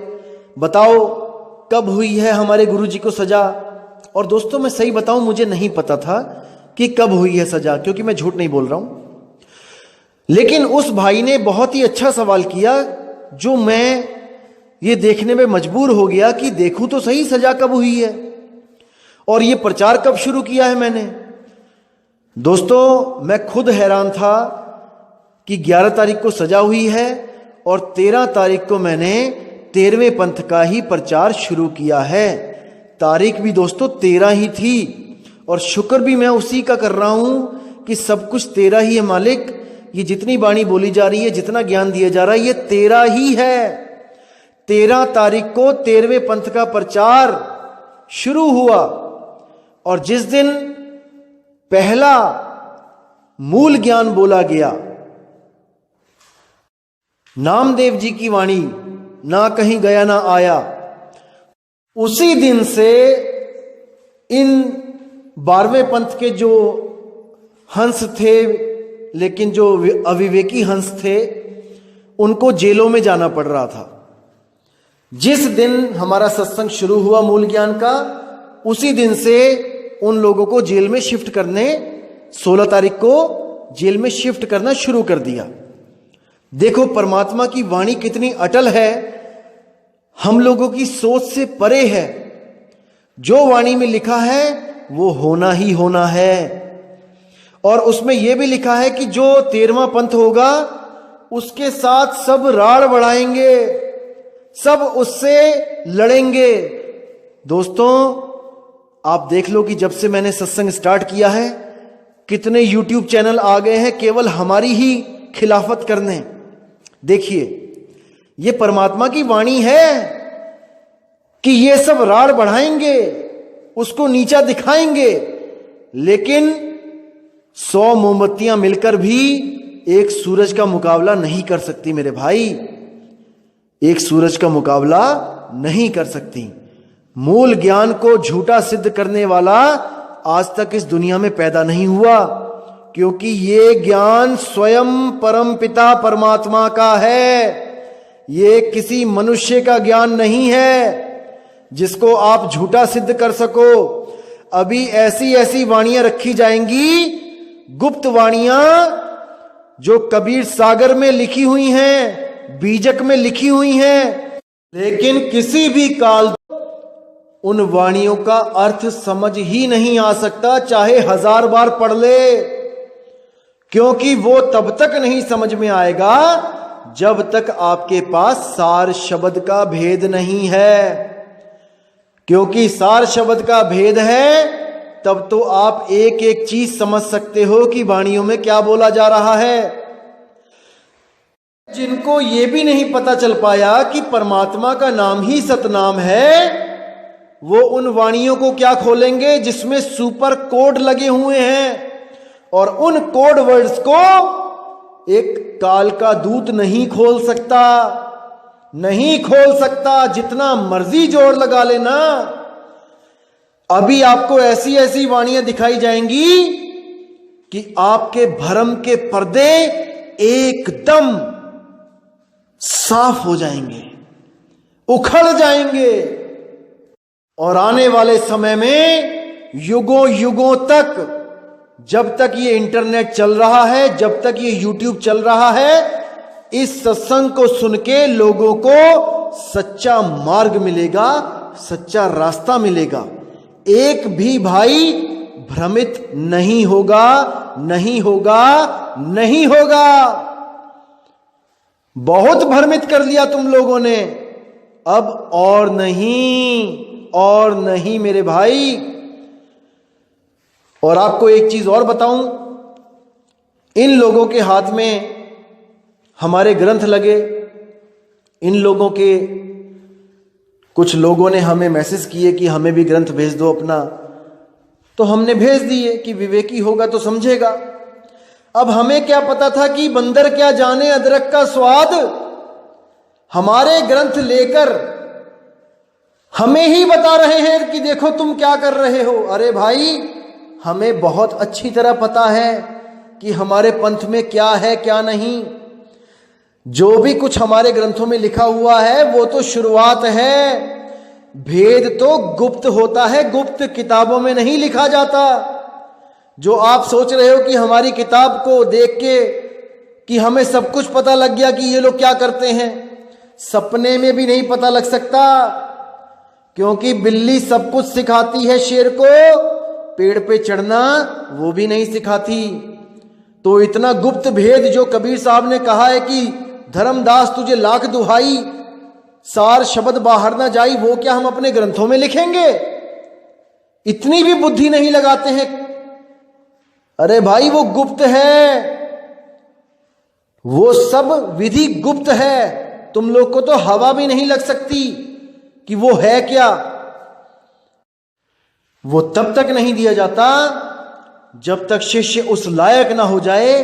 बताओ कब हुई है हमारे गुरुजी को सजा। और दोस्तों मैं सही बताऊं, मुझे नहीं पता था कि कब हुई है सजा, क्योंकि मैं झूठ नहीं बोल रहा हूं। लेकिन उस भाई ने बहुत ही अच्छा सवाल किया, जो मैं ये देखने में मजबूर हो गया कि देखूं तो सही सजा कब हुई है और ये प्रचार कब शुरू किया है मैंने। दोस्तों मैं खुद हैरान था कि 11 तारीख को सजा हुई है और 13 तारीख को मैंने 13वें पंथ का ही प्रचार शुरू किया है। तारीख भी दोस्तों 13 ही थी, और शुक्र भी मैं उसी का कर रहा हूं कि सब कुछ 13 ही है मालिक। ये जितनी वाणी बोली जा रही है, जितना ज्ञान दिया जा रहा है, ये 13 ही है। 13 तारीख को 13वें पंथ का प्रचार शुरू हुआ, और जिस दिन पहला मूल ज्ञान बोला गया, नामदेव जी की वाणी, ना कहीं गया ना आया, उसी दिन से इन 12वें पंथ के जो हंस थे, लेकिन जो अविवेकी हंस थे, उनको जेलों में जाना पड़ रहा था। जिस दिन हमारा सत्संग शुरू हुआ मूल ज्ञान का, उसी दिन से उन लोगों को जेल में शिफ्ट करने, 16 तारीख को जेल में शिफ्ट करना शुरू कर दिया। देखो परमात्मा की वाणी कितनी अटल है, हम लोगों की सोच से परे है। जो वाणी में लिखा है वो होना ही होना है। और उसमें यह भी लिखा है कि जो 13वां पंथ होगा उसके साथ सब राड़ बढ़ाएंगे, सब उससे लड़ेंगे। दोस्तों आप देख लो कि जब से मैंने सत्संग स्टार्ट किया है, कितने YouTube चैनल आ गए हैं केवल हमारी ही खिलाफत करने। देखिए ये परमात्मा की वाणी है कि ये सब राड़ बढ़ाएंगे, उसको नीचा दिखाएंगे, लेकिन 100 मोमबत्तियां मिलकर भी एक सूरज का मुकाबला नहीं कर सकती मेरे भाई, एक सूरज का मुकाबला नहीं कर सकती। मूल ज्ञान को झूठा सिद्ध करने वाला आज तक इस दुनिया में पैदा नहीं हुआ, क्योंकि ये ज्ञान स्वयं परम पिता परमात्मा का है। ये किसी मनुष्य का ज्ञान नहीं है जिसको आप झूठा सिद्ध कर सको। अभी ऐसी ऐसी वाणियां रखी जाएंगी, गुप्त वाणियां, जो कबीर सागर में लिखी हुई हैं, बीजक में लिखी हुई हैं, लेकिन किसी भी काल उन वाणियों का अर्थ समझ ही नहीं आ सकता, चाहे 1000 बार पढ़ ले, क्योंकि वो तब तक नहीं समझ में आएगा जब तक आपके पास सार शब्द का भेद नहीं है। क्योंकि सार शब्द का भेद है, तब तो आप एक एक चीज समझ सकते हो कि वाणियों में क्या बोला जा रहा है। जिनको ये भी नहीं पता चल पाया कि परमात्मा का नाम ही सतनाम है, वो उन वाणियों को क्या खोलेंगे जिसमें सुपर कोड लगे हुए हैं, और उन कोड वर्ड्स को एक काल का दूत नहीं खोल सकता, नहीं खोल सकता, जितना मर्जी जोर लगा लेना। अभी आपको ऐसी ऐसी वाणियां दिखाई जाएंगी कि आपके भरम के पर्दे एकदम साफ हो जाएंगे, उखड़ जाएंगे, और आने वाले समय में युगों युगों तक, जब तक ये इंटरनेट चल रहा है, जब तक ये यूट्यूब चल रहा है, इस सत्संग को सुन के लोगों को सच्चा मार्ग मिलेगा, सच्चा रास्ता मिलेगा। एक भी भाई भ्रमित नहीं होगा, नहीं होगा, नहीं होगा। बहुत भ्रमित कर लिया तुम लोगों ने, अब और नहीं, और नहीं मेरे भाई। और आपको एक चीज और बताऊं, इन लोगों के हाथ में हमारे ग्रंथ लगे, इन लोगों के कुछ लोगों ने हमें मैसेज किए कि हमें भी ग्रंथ भेज दो अपना, तो हमने भेज दिए कि विवेकी होगा तो समझेगा। अब हमें क्या पता था कि बंदर क्या जाने अदरक का स्वाद। हमारे ग्रंथ लेकर हमें ही बता रहे हैं कि देखो तुम क्या कर रहे हो। अरे भाई, हमें बहुत अच्छी तरह पता है कि हमारे पंथ में क्या है क्या नहीं। जो भी कुछ हमारे ग्रंथों में लिखा हुआ है वो तो शुरुआत है, भेद तो गुप्त होता है, गुप्त किताबों में नहीं लिखा जाता। जो आप सोच रहे हो कि हमारी किताब को देख के कि हमें सब कुछ पता लग गया कि ये लोग क्या करते हैं, सपने में भी नहीं पता लग सकता, क्योंकि बिल्ली सब कुछ सिखाती है शेर को, पेड़ पे चढ़ना वो भी नहीं सिखाती। तो इतना गुप्त भेद जो कबीर साहब ने कहा है कि धर्मदास तुझे लाख दुहाई, सार शब्द बाहर ना जाई, वो क्या हम अपने ग्रंथों में लिखेंगे? इतनी भी बुद्धि नहीं लगाते हैं। अरे भाई, वो गुप्त है, वो सब विधि गुप्त है। तुम लोग को तो हवा भी नहीं लग सकती कि वो है क्या। वो तब तक नहीं दिया जाता जब तक शिष्य उस लायक ना हो जाए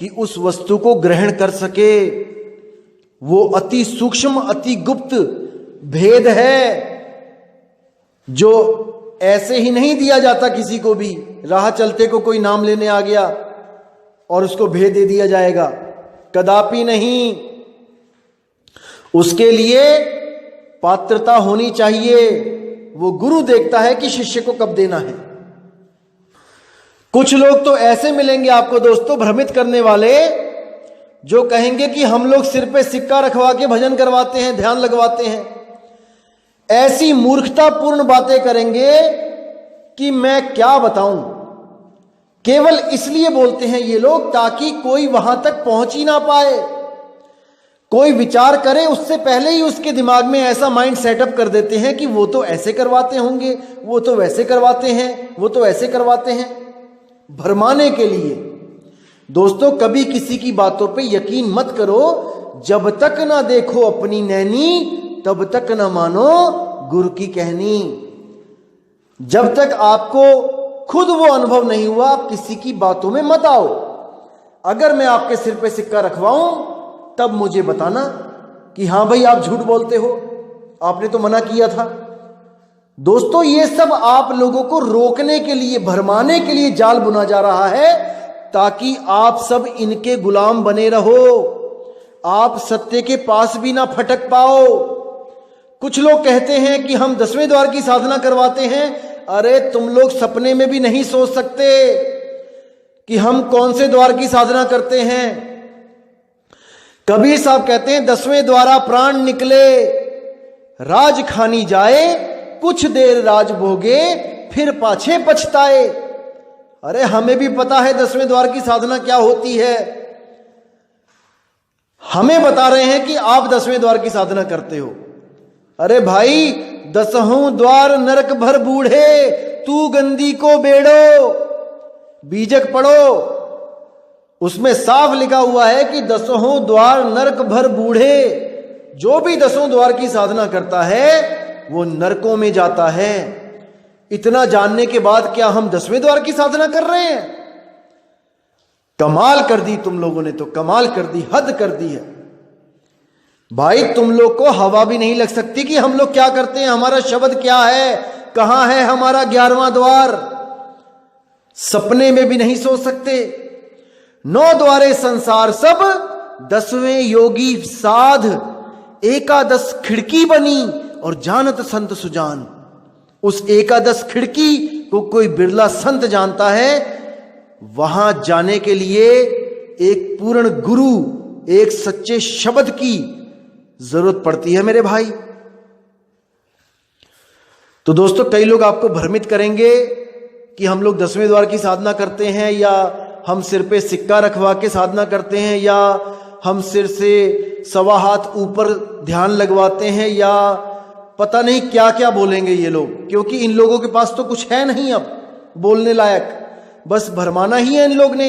कि उस वस्तु को ग्रहण कर सके। वो अति सूक्ष्म, अति गुप्त भेद है जो ऐसे ही नहीं दिया जाता किसी को भी। राह चलते को कोई नाम लेने आ गया और उसको भेद दे दिया जाएगा, कदापि नहीं। उसके लिए पात्रता होनी चाहिए। वो गुरु देखता है कि शिष्य को कब देना है। कुछ लोग तो ऐसे मिलेंगे आपको दोस्तों, भ्रमित करने वाले, जो कहेंगे कि हम लोग सिर पे सिक्का रखवा के भजन करवाते हैं, ध्यान लगवाते हैं। ऐसी मूर्खतापूर्ण बातें करेंगे कि मैं क्या बताऊं। केवल इसलिए बोलते हैं ये लोग ताकि कोई वहां तक पहुंच ही ना पाए। कोई विचार करे उससे पहले ही उसके दिमाग में ऐसा माइंड सेटअप कर देते हैं कि वो तो ऐसे करवाते होंगे, वो तो वैसे करवाते हैं, वो तो ऐसे करवाते हैं, भरमाने के लिए। दोस्तों, कभी किसी की बातों पे यकीन मत करो। जब तक ना देखो अपनी नैनी, तब तक ना मानो गुरु की कहनी। जब तक आपको खुद वो अनुभव नहीं हुआ, आप किसी की बातों में मत आओ। अगर मैं आपके सिर पे सिक्का रखवाऊं तब मुझे बताना कि हाँ भाई आप झूठ बोलते हो, आपने तो मना किया था। दोस्तों, ये सब आप लोगों को रोकने के लिए, भरमाने के लिए जाल बुना जा रहा है, ताकि आप सब इनके गुलाम बने रहो, आप सत्य के पास भी ना फटक पाओ। कुछ लोग कहते हैं कि हम 10वें द्वार की साधना करवाते हैं। अरे तुम लोग सपने में भी नहीं सोच सकते कि हम कौन से द्वार की साधना करते हैं। कबीर साहब कहते हैं 10वें द्वारा प्राण निकले, राज खानी जाए, कुछ देर राज भोगे, फिर पाछे पछताए। अरे हमें भी पता है 10वें द्वार की साधना क्या होती है। हमें बता रहे हैं कि आप 10वें द्वार की साधना करते हो। अरे भाई, 10हों द्वार नरक भर बूढ़े, तू गंदी को बेड़ो। बीजक पढ़ो, उसमें साफ लिखा हुआ है कि 10हों द्वार नरक भर बूढ़े। जो भी 10हों द्वार की साधना करता है वो नरकों में जाता है। इतना जानने के बाद क्या हम 10वें द्वार की साधना कर रहे हैं? कमाल कर दी तुम लोगों ने, तो कमाल कर दी, हद कर दी है भाई। तुम लोग को हवा भी नहीं लग सकती कि हम लोग क्या करते हैं, हमारा शब्द क्या है, कहां है हमारा 11वां द्वार। सपने में भी नहीं सोच सकते। 9 द्वारे संसार सब, 10वें योगी साध, एकादश खिड़की बनी और जानत संत सुजान। उस एकादश खिड़की को कोई बिरला संत जानता है। वहां जाने के लिए एक पूर्ण गुरु, एक सच्चे शब्द की जरूरत पड़ती है मेरे भाई। तो दोस्तों, कई लोग आपको भ्रमित करेंगे कि हम लोग 10वें द्वार की साधना करते हैं, या हम सिर पे सिक्का रखवा के साधना करते हैं, या हम सिर से 1.25 हाथ ऊपर ध्यान लगवाते हैं, या पता नहीं क्या क्या बोलेंगे ये लोग, क्योंकि इन लोगों के पास तो कुछ है नहीं अब बोलने लायक, बस भरमाना ही है इन लोग ने।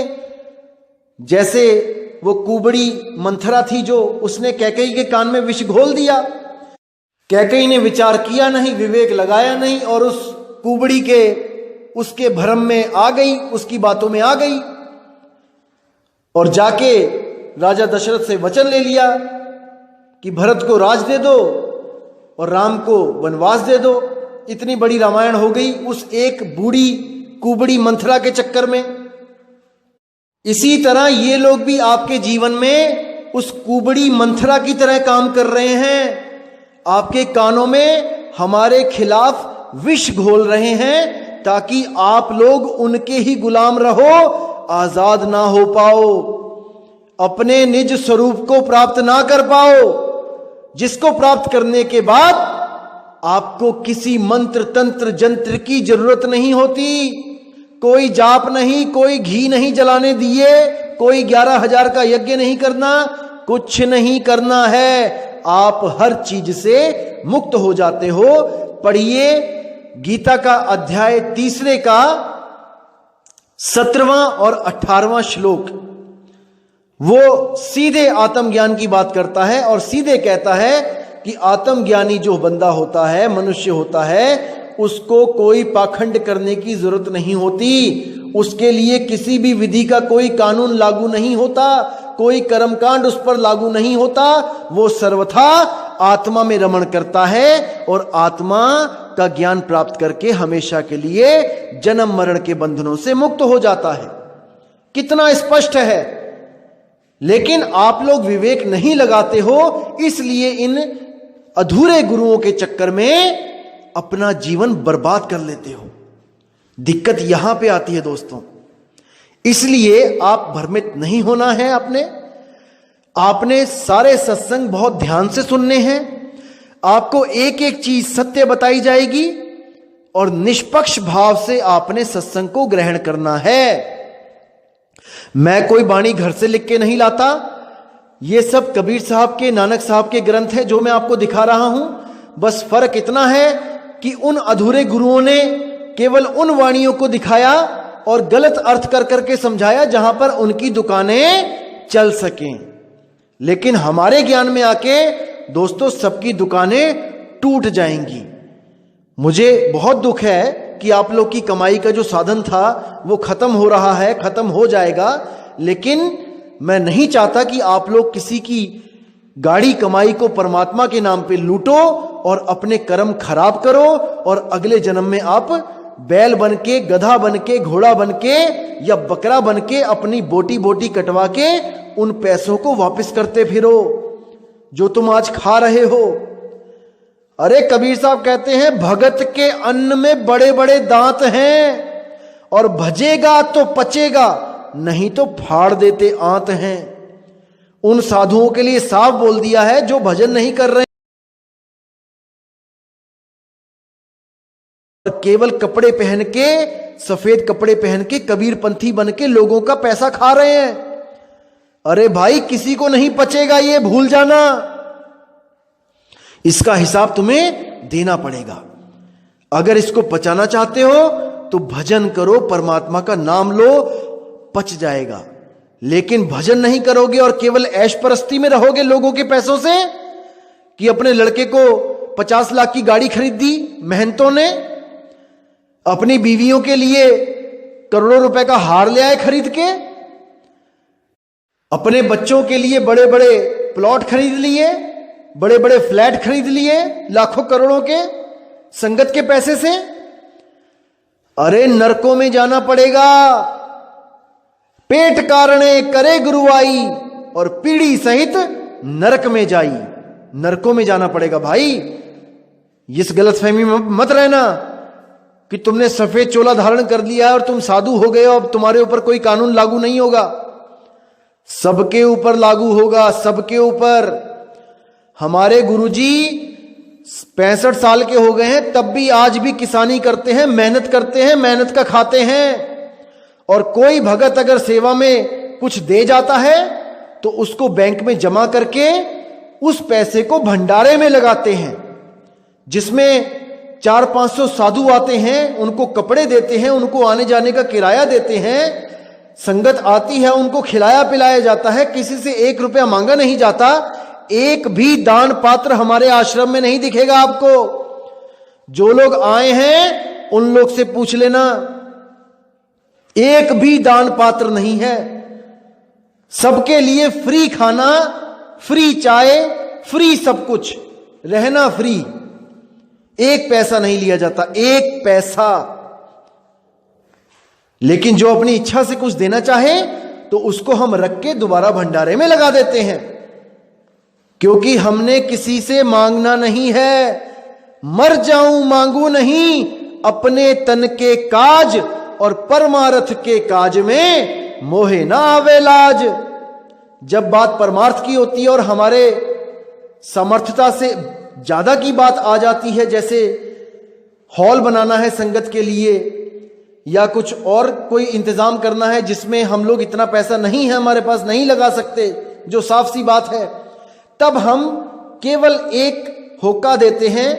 जैसे वो कुबड़ी मंथरा थी जो, उसने कैकेयी के कान में विष घोल दिया। कैकेयी ने विचार किया नहीं, विवेक लगाया नहीं, और उस कुबड़ी के उसके भ्रम में आ गई, उसकी बातों में आ गई, और जाके राजा दशरथ से वचन ले लिया कि भरत को राज दे दो और राम को वनवास दे दो। इतनी बड़ी रामायण हो गई उस एक बूढ़ी कुबड़ी मंथरा के चक्कर में। इसी तरह ये लोग भी आपके जीवन में उस कुबड़ी मंथरा की तरह काम कर रहे हैं। आपके कानों में हमारे खिलाफ विष घोल रहे हैं, ताकि आप लोग उनके ही गुलाम रहो, आजाद ना हो पाओ, अपने निज स्वरूप को प्राप्त ना कर पाओ, जिसको प्राप्त करने के बाद आपको किसी मंत्र तंत्र जंत्र की जरूरत नहीं होती। कोई जाप नहीं, कोई घी नहीं जलाने दिए, कोई 11,000 का यज्ञ नहीं करना, कुछ नहीं करना है। आप हर चीज से मुक्त हो जाते हो। पढ़िए गीता का अध्याय 3 का 17वां और 18वां श्लोक। वो सीधे आत्मज्ञान की बात करता है और सीधे कहता है कि आत्मज्ञानी जो बंदा होता है, मनुष्य होता है, उसको कोई पाखंड करने की जरूरत नहीं होती। उसके लिए किसी भी विधि का कोई कानून लागू नहीं होता, कोई कर्मकांड उस पर लागू नहीं होता। वो सर्वथा आत्मा में रमण करता है और आत्मा का ज्ञान प्राप्त करके हमेशा के लिए जन्म मरण के बंधनों से मुक्त हो जाता है। कितना स्पष्ट है। लेकिन आप लोग विवेक नहीं लगाते हो, इसलिए इन अधूरे गुरुओं के चक्कर में अपना जीवन बर्बाद कर लेते हो। दिक्कत यहां पे आती है दोस्तों। इसलिए आप भ्रमित नहीं होना है। आपने सारे सत्संग बहुत ध्यान से सुनने हैं। आपको एक एक चीज सत्य बताई जाएगी और निष्पक्ष भाव से आपने सत्संग को ग्रहण करना है। मैं कोई वाणी घर से लिख के नहीं लाता। ये सब कबीर साहब के, नानक साहब के ग्रंथ है जो मैं आपको दिखा रहा हूं। बस फर्क इतना है कि उन अधूरे गुरुओं ने केवल उन वाणियों को दिखाया और गलत अर्थ कर करके समझाया जहां पर उनकी दुकानें चल सकें। लेकिन हमारे ज्ञान में आके दोस्तों सबकी दुकानें टूट जाएंगी। मुझे बहुत दुख है कि आप लोग की कमाई का जो साधन था वो खत्म हो रहा है, खत्म हो जाएगा, लेकिन मैं नहीं चाहता कि आप लोग किसी की गाड़ी कमाई को परमात्मा के नाम पे लूटो और अपने कर्म खराब करो और अगले जन्म में आप बैल बन के, गधा बन के, घोड़ा बन के या बकरा बन के अपनी बोटी बोटी कटवा के उन पैसों को वापस करते फिरो जो तुम आज खा रहे हो। अरे कबीर साहब कहते हैं भगत के अन्न में बड़े बड़े दांत हैं और भजेगा तो पचेगा, नहीं तो फाड़ देते आंत हैं। उन साधुओं के लिए साफ बोल दिया है जो भजन नहीं कर रहे, केवल कपड़े पहन के, सफेद कपड़े पहन के कबीर पंथी बन के लोगों का पैसा खा रहे हैं। अरे भाई किसी को नहीं पचेगा, ये भूल जाना, इसका हिसाब तुम्हें देना पड़ेगा। अगर इसको पचाना चाहते हो तो भजन करो, परमात्मा का नाम लो, पच जाएगा। लेकिन भजन नहीं करोगे और केवल ऐश परस्ती में रहोगे लोगों के पैसों से, कि अपने लड़के को 50 लाख की गाड़ी खरीद दी मेहनतों ने, अपनी बीवियों के लिए करोड़ों रुपए का हार ले आए खरीद के, अपने बच्चों के लिए बड़े बड़े प्लॉट खरीद लिए, बड़े बड़े फ्लैट खरीद लिए लाखों करोड़ों के संगत के पैसे से। अरे नरकों में जाना पड़ेगा। पेट कारणे करे गुरुआई और पीढ़ी सहित नरक में जाई। नरकों में जाना पड़ेगा भाई। इस गलतफहमी में मत रहना कि तुमने सफेद चोला धारण कर लिया और तुम साधु हो गए, अब तुम्हारे ऊपर कोई कानून लागू नहीं होगा। सबके ऊपर लागू होगा, सबके ऊपर। हमारे गुरुजी 65 साल के हो गए हैं, तब भी आज भी किसानी करते हैं, मेहनत करते हैं, मेहनत का खाते हैं। और कोई भगत अगर सेवा में कुछ दे जाता है तो उसको बैंक में जमा करके उस पैसे को भंडारे में लगाते हैं, जिसमें 400-500 साधु आते हैं, उनको कपड़े देते हैं, उनको आने जाने का किराया देते हैं, संगत आती है, उनको खिलाया पिलाया जाता है, किसी से 1 रुपया मांगा नहीं जाता। एक भी दान पात्र हमारे आश्रम में नहीं दिखेगा आपको। जो लोग आए हैं उन लोग से पूछ लेना, एक भी दान पात्र नहीं है। सबके लिए फ्री खाना, फ्री चाय, फ्री सब कुछ, रहना फ्री, एक पैसा नहीं लिया जाता, एक पैसा। लेकिन जो अपनी इच्छा से कुछ देना चाहे तो उसको हम रख के दोबारा भंडारे में लगा देते हैं, क्योंकि हमने किसी से मांगना नहीं है। मर जाऊं मांगू नहीं, अपने तन के काज और परमार्थ के काज में मोहे ना आवे लाज। जब बात परमार्थ की होती है और हमारे समर्थता से ज्यादा की बात आ जाती है, जैसे हॉल बनाना है संगत के लिए या कुछ और कोई इंतजाम करना है जिसमें हम लोग इतना पैसा नहीं है, हमारे पास नहीं लगा सकते, जो साफ सी बात है, तब हम केवल एक होका देते हैं,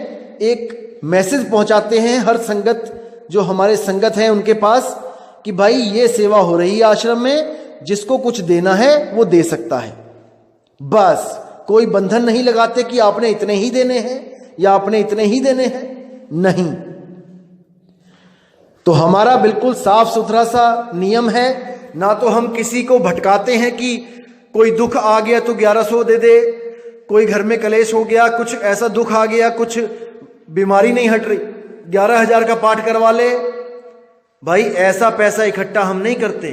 एक मैसेज पहुंचाते हैं हर संगत, जो हमारे संगत हैं उनके पास, कि भाई ये सेवा हो रही है आश्रम में, जिसको कुछ देना है वो दे सकता है। बस कोई बंधन नहीं लगाते कि आपने इतने ही देने हैं या आपने इतने ही देने हैं, नहीं। तो हमारा बिल्कुल साफ सुथरा सा नियम है। ना तो हम किसी को भटकाते हैं कि कोई दुख आ गया तो 1100 दे दे, कोई घर में कलेश हो गया, कुछ ऐसा दुख आ गया, कुछ बीमारी नहीं हट रही, 11,000 का पाठ करवा ले। भाई ऐसा पैसा इकट्ठा हम नहीं करते।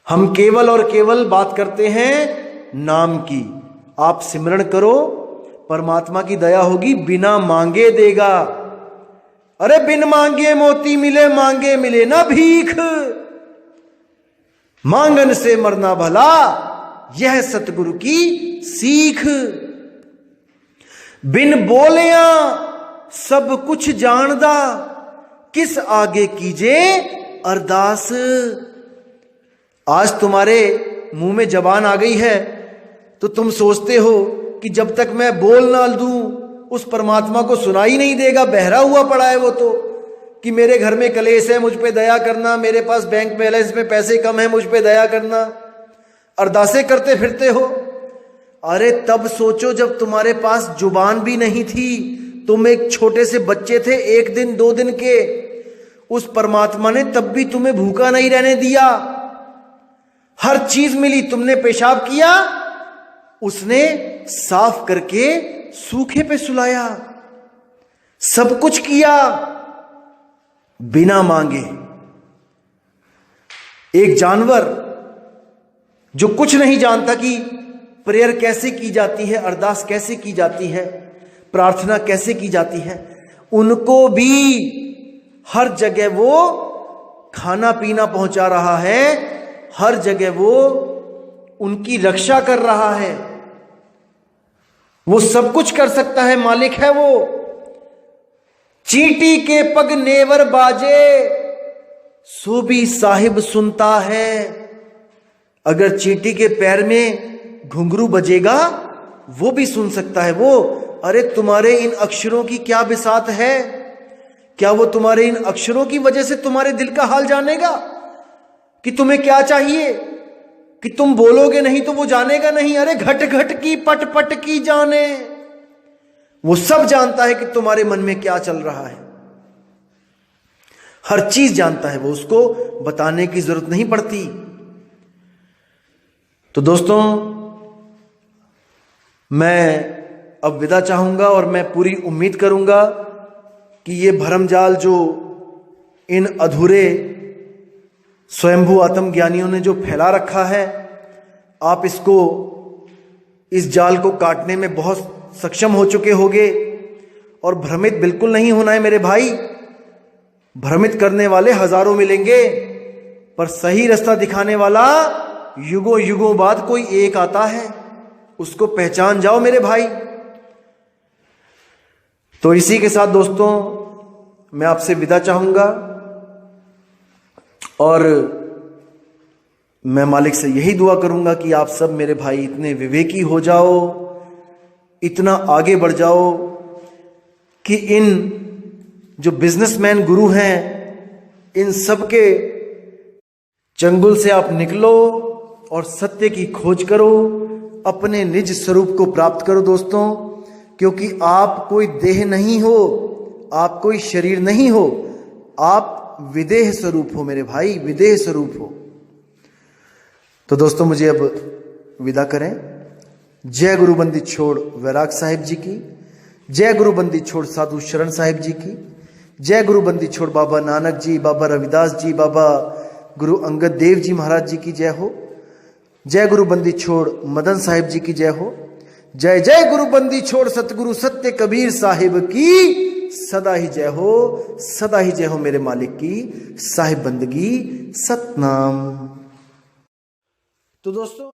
हम केवल और केवल बात करते हैं नाम की। आप सिमरण करो, परमात्मा की दया होगी, बिना मांगे देगा। अरे बिन मांगे मोती मिले, मांगे मिले ना भीख, मांगन से मरना भला, यह सतगुरु की सीख। बिन बोलिया सब कुछ जानदा, किस आगे कीजे अरदास। आज तुम्हारे मुंह में जबान आ गई है तो तुम सोचते हो कि जब तक मैं बोल ना दूं उस परमात्मा को सुनाई नहीं देगा, बहरा हुआ पड़ा है वो तो, कि मेरे घर में कलेश है, मुझ पे दया करना, मेरे पास बैंक बैलेंस में पैसे कम है, मुझ पे दया करना, अरदासें करते फिरते हो। अरे तब सोचो जब तुम्हारे पास जुबान भी नहीं थी, तुम एक छोटे से बच्चे थे, 1 दिन 2 दिन के, उस परमात्मा ने तब भी तुम्हें भूखा नहीं रहने दिया। हर चीज मिली, तुमने पेशाब किया, उसने साफ करके सूखे पे सुलाया, सब कुछ किया बिना मांगे। एक जानवर जो कुछ नहीं जानता कि प्रेयर कैसे की जाती है, अरदास कैसे की जाती है, प्रार्थना कैसे की जाती है, उनको भी हर जगह वो खाना पीना पहुंचा रहा है, हर जगह वो उनकी रक्षा कर रहा है। वो सब कुछ कर सकता है, मालिक है वो। चींटी के पग नेवर बाजे, सो भी साहिब सुनता है। अगर चींटी के पैर में घुंघरू बजेगा, वो भी सुन सकता है। वो, अरे तुम्हारे इन अक्षरों की क्या बिसात है? क्या वो तुम्हारे इन अक्षरों की वजह से तुम्हारे दिल का हाल जानेगा कि तुम्हें क्या चाहिए? कि तुम बोलोगे नहीं तो वो जानेगा नहीं। अरे घट घट की पट पट की जाने, वो सब जानता है कि तुम्हारे मन में क्या चल रहा है, हर चीज जानता है वो, उसको बताने की जरूरत नहीं पड़ती। तो दोस्तों, मैं अब विदा चाहूंगा और मैं पूरी उम्मीद करूंगा कि ये भरमजाल जो इन अधूरे स्वयंभू आत्मज्ञानियों ने जो फैला रखा है, आप इसको, इस जाल को काटने में बहुत सक्षम हो चुके होंगे। और भ्रमित बिल्कुल नहीं होना है मेरे भाई। भ्रमित करने वाले हजारों मिलेंगे, पर सही रास्ता दिखाने वाला युगों युगों बाद कोई एक आता है, उसको पहचान जाओ मेरे भाई। तो इसी के साथ दोस्तों, मैं आपसे विदा चाहूंगा और मैं मालिक से यही दुआ करूंगा कि आप सब मेरे भाई इतने विवेकी हो जाओ, इतना आगे बढ़ जाओ कि इन जो बिजनेसमैन गुरु हैं, इन सब के चंगुल से आप निकलो और सत्य की खोज करो, अपने निज स्वरूप को प्राप्त करो दोस्तों। क्योंकि आप कोई देह नहीं हो, आप कोई शरीर नहीं हो, आप विदेह स्वरूप हो मेरे भाई, विदेह स्वरूप हो। तो दोस्तों, मुझे अब विदा करें। जय गुरु बंदी छोड़ वैराग साहिब जी की, जय गुरु बंदी छोड़ साधु शरण साहिब जी की, जय गुरु बंदी छोड़ बाबा नानक जी, बाबा रविदास जी, बाबा गुरु अंगद देव जी महाराज जी की जय हो। जय गुरु बंदी छोड़ मदन साहिब जी की जय हो। जय जय गुरु बंदी छोड़ सतगुरु सत्य कबीर साहिब की सदा ही जय हो, सदा ही जय हो मेरे मालिक की साहिब बंदगी सतनाम। तो दोस्तों,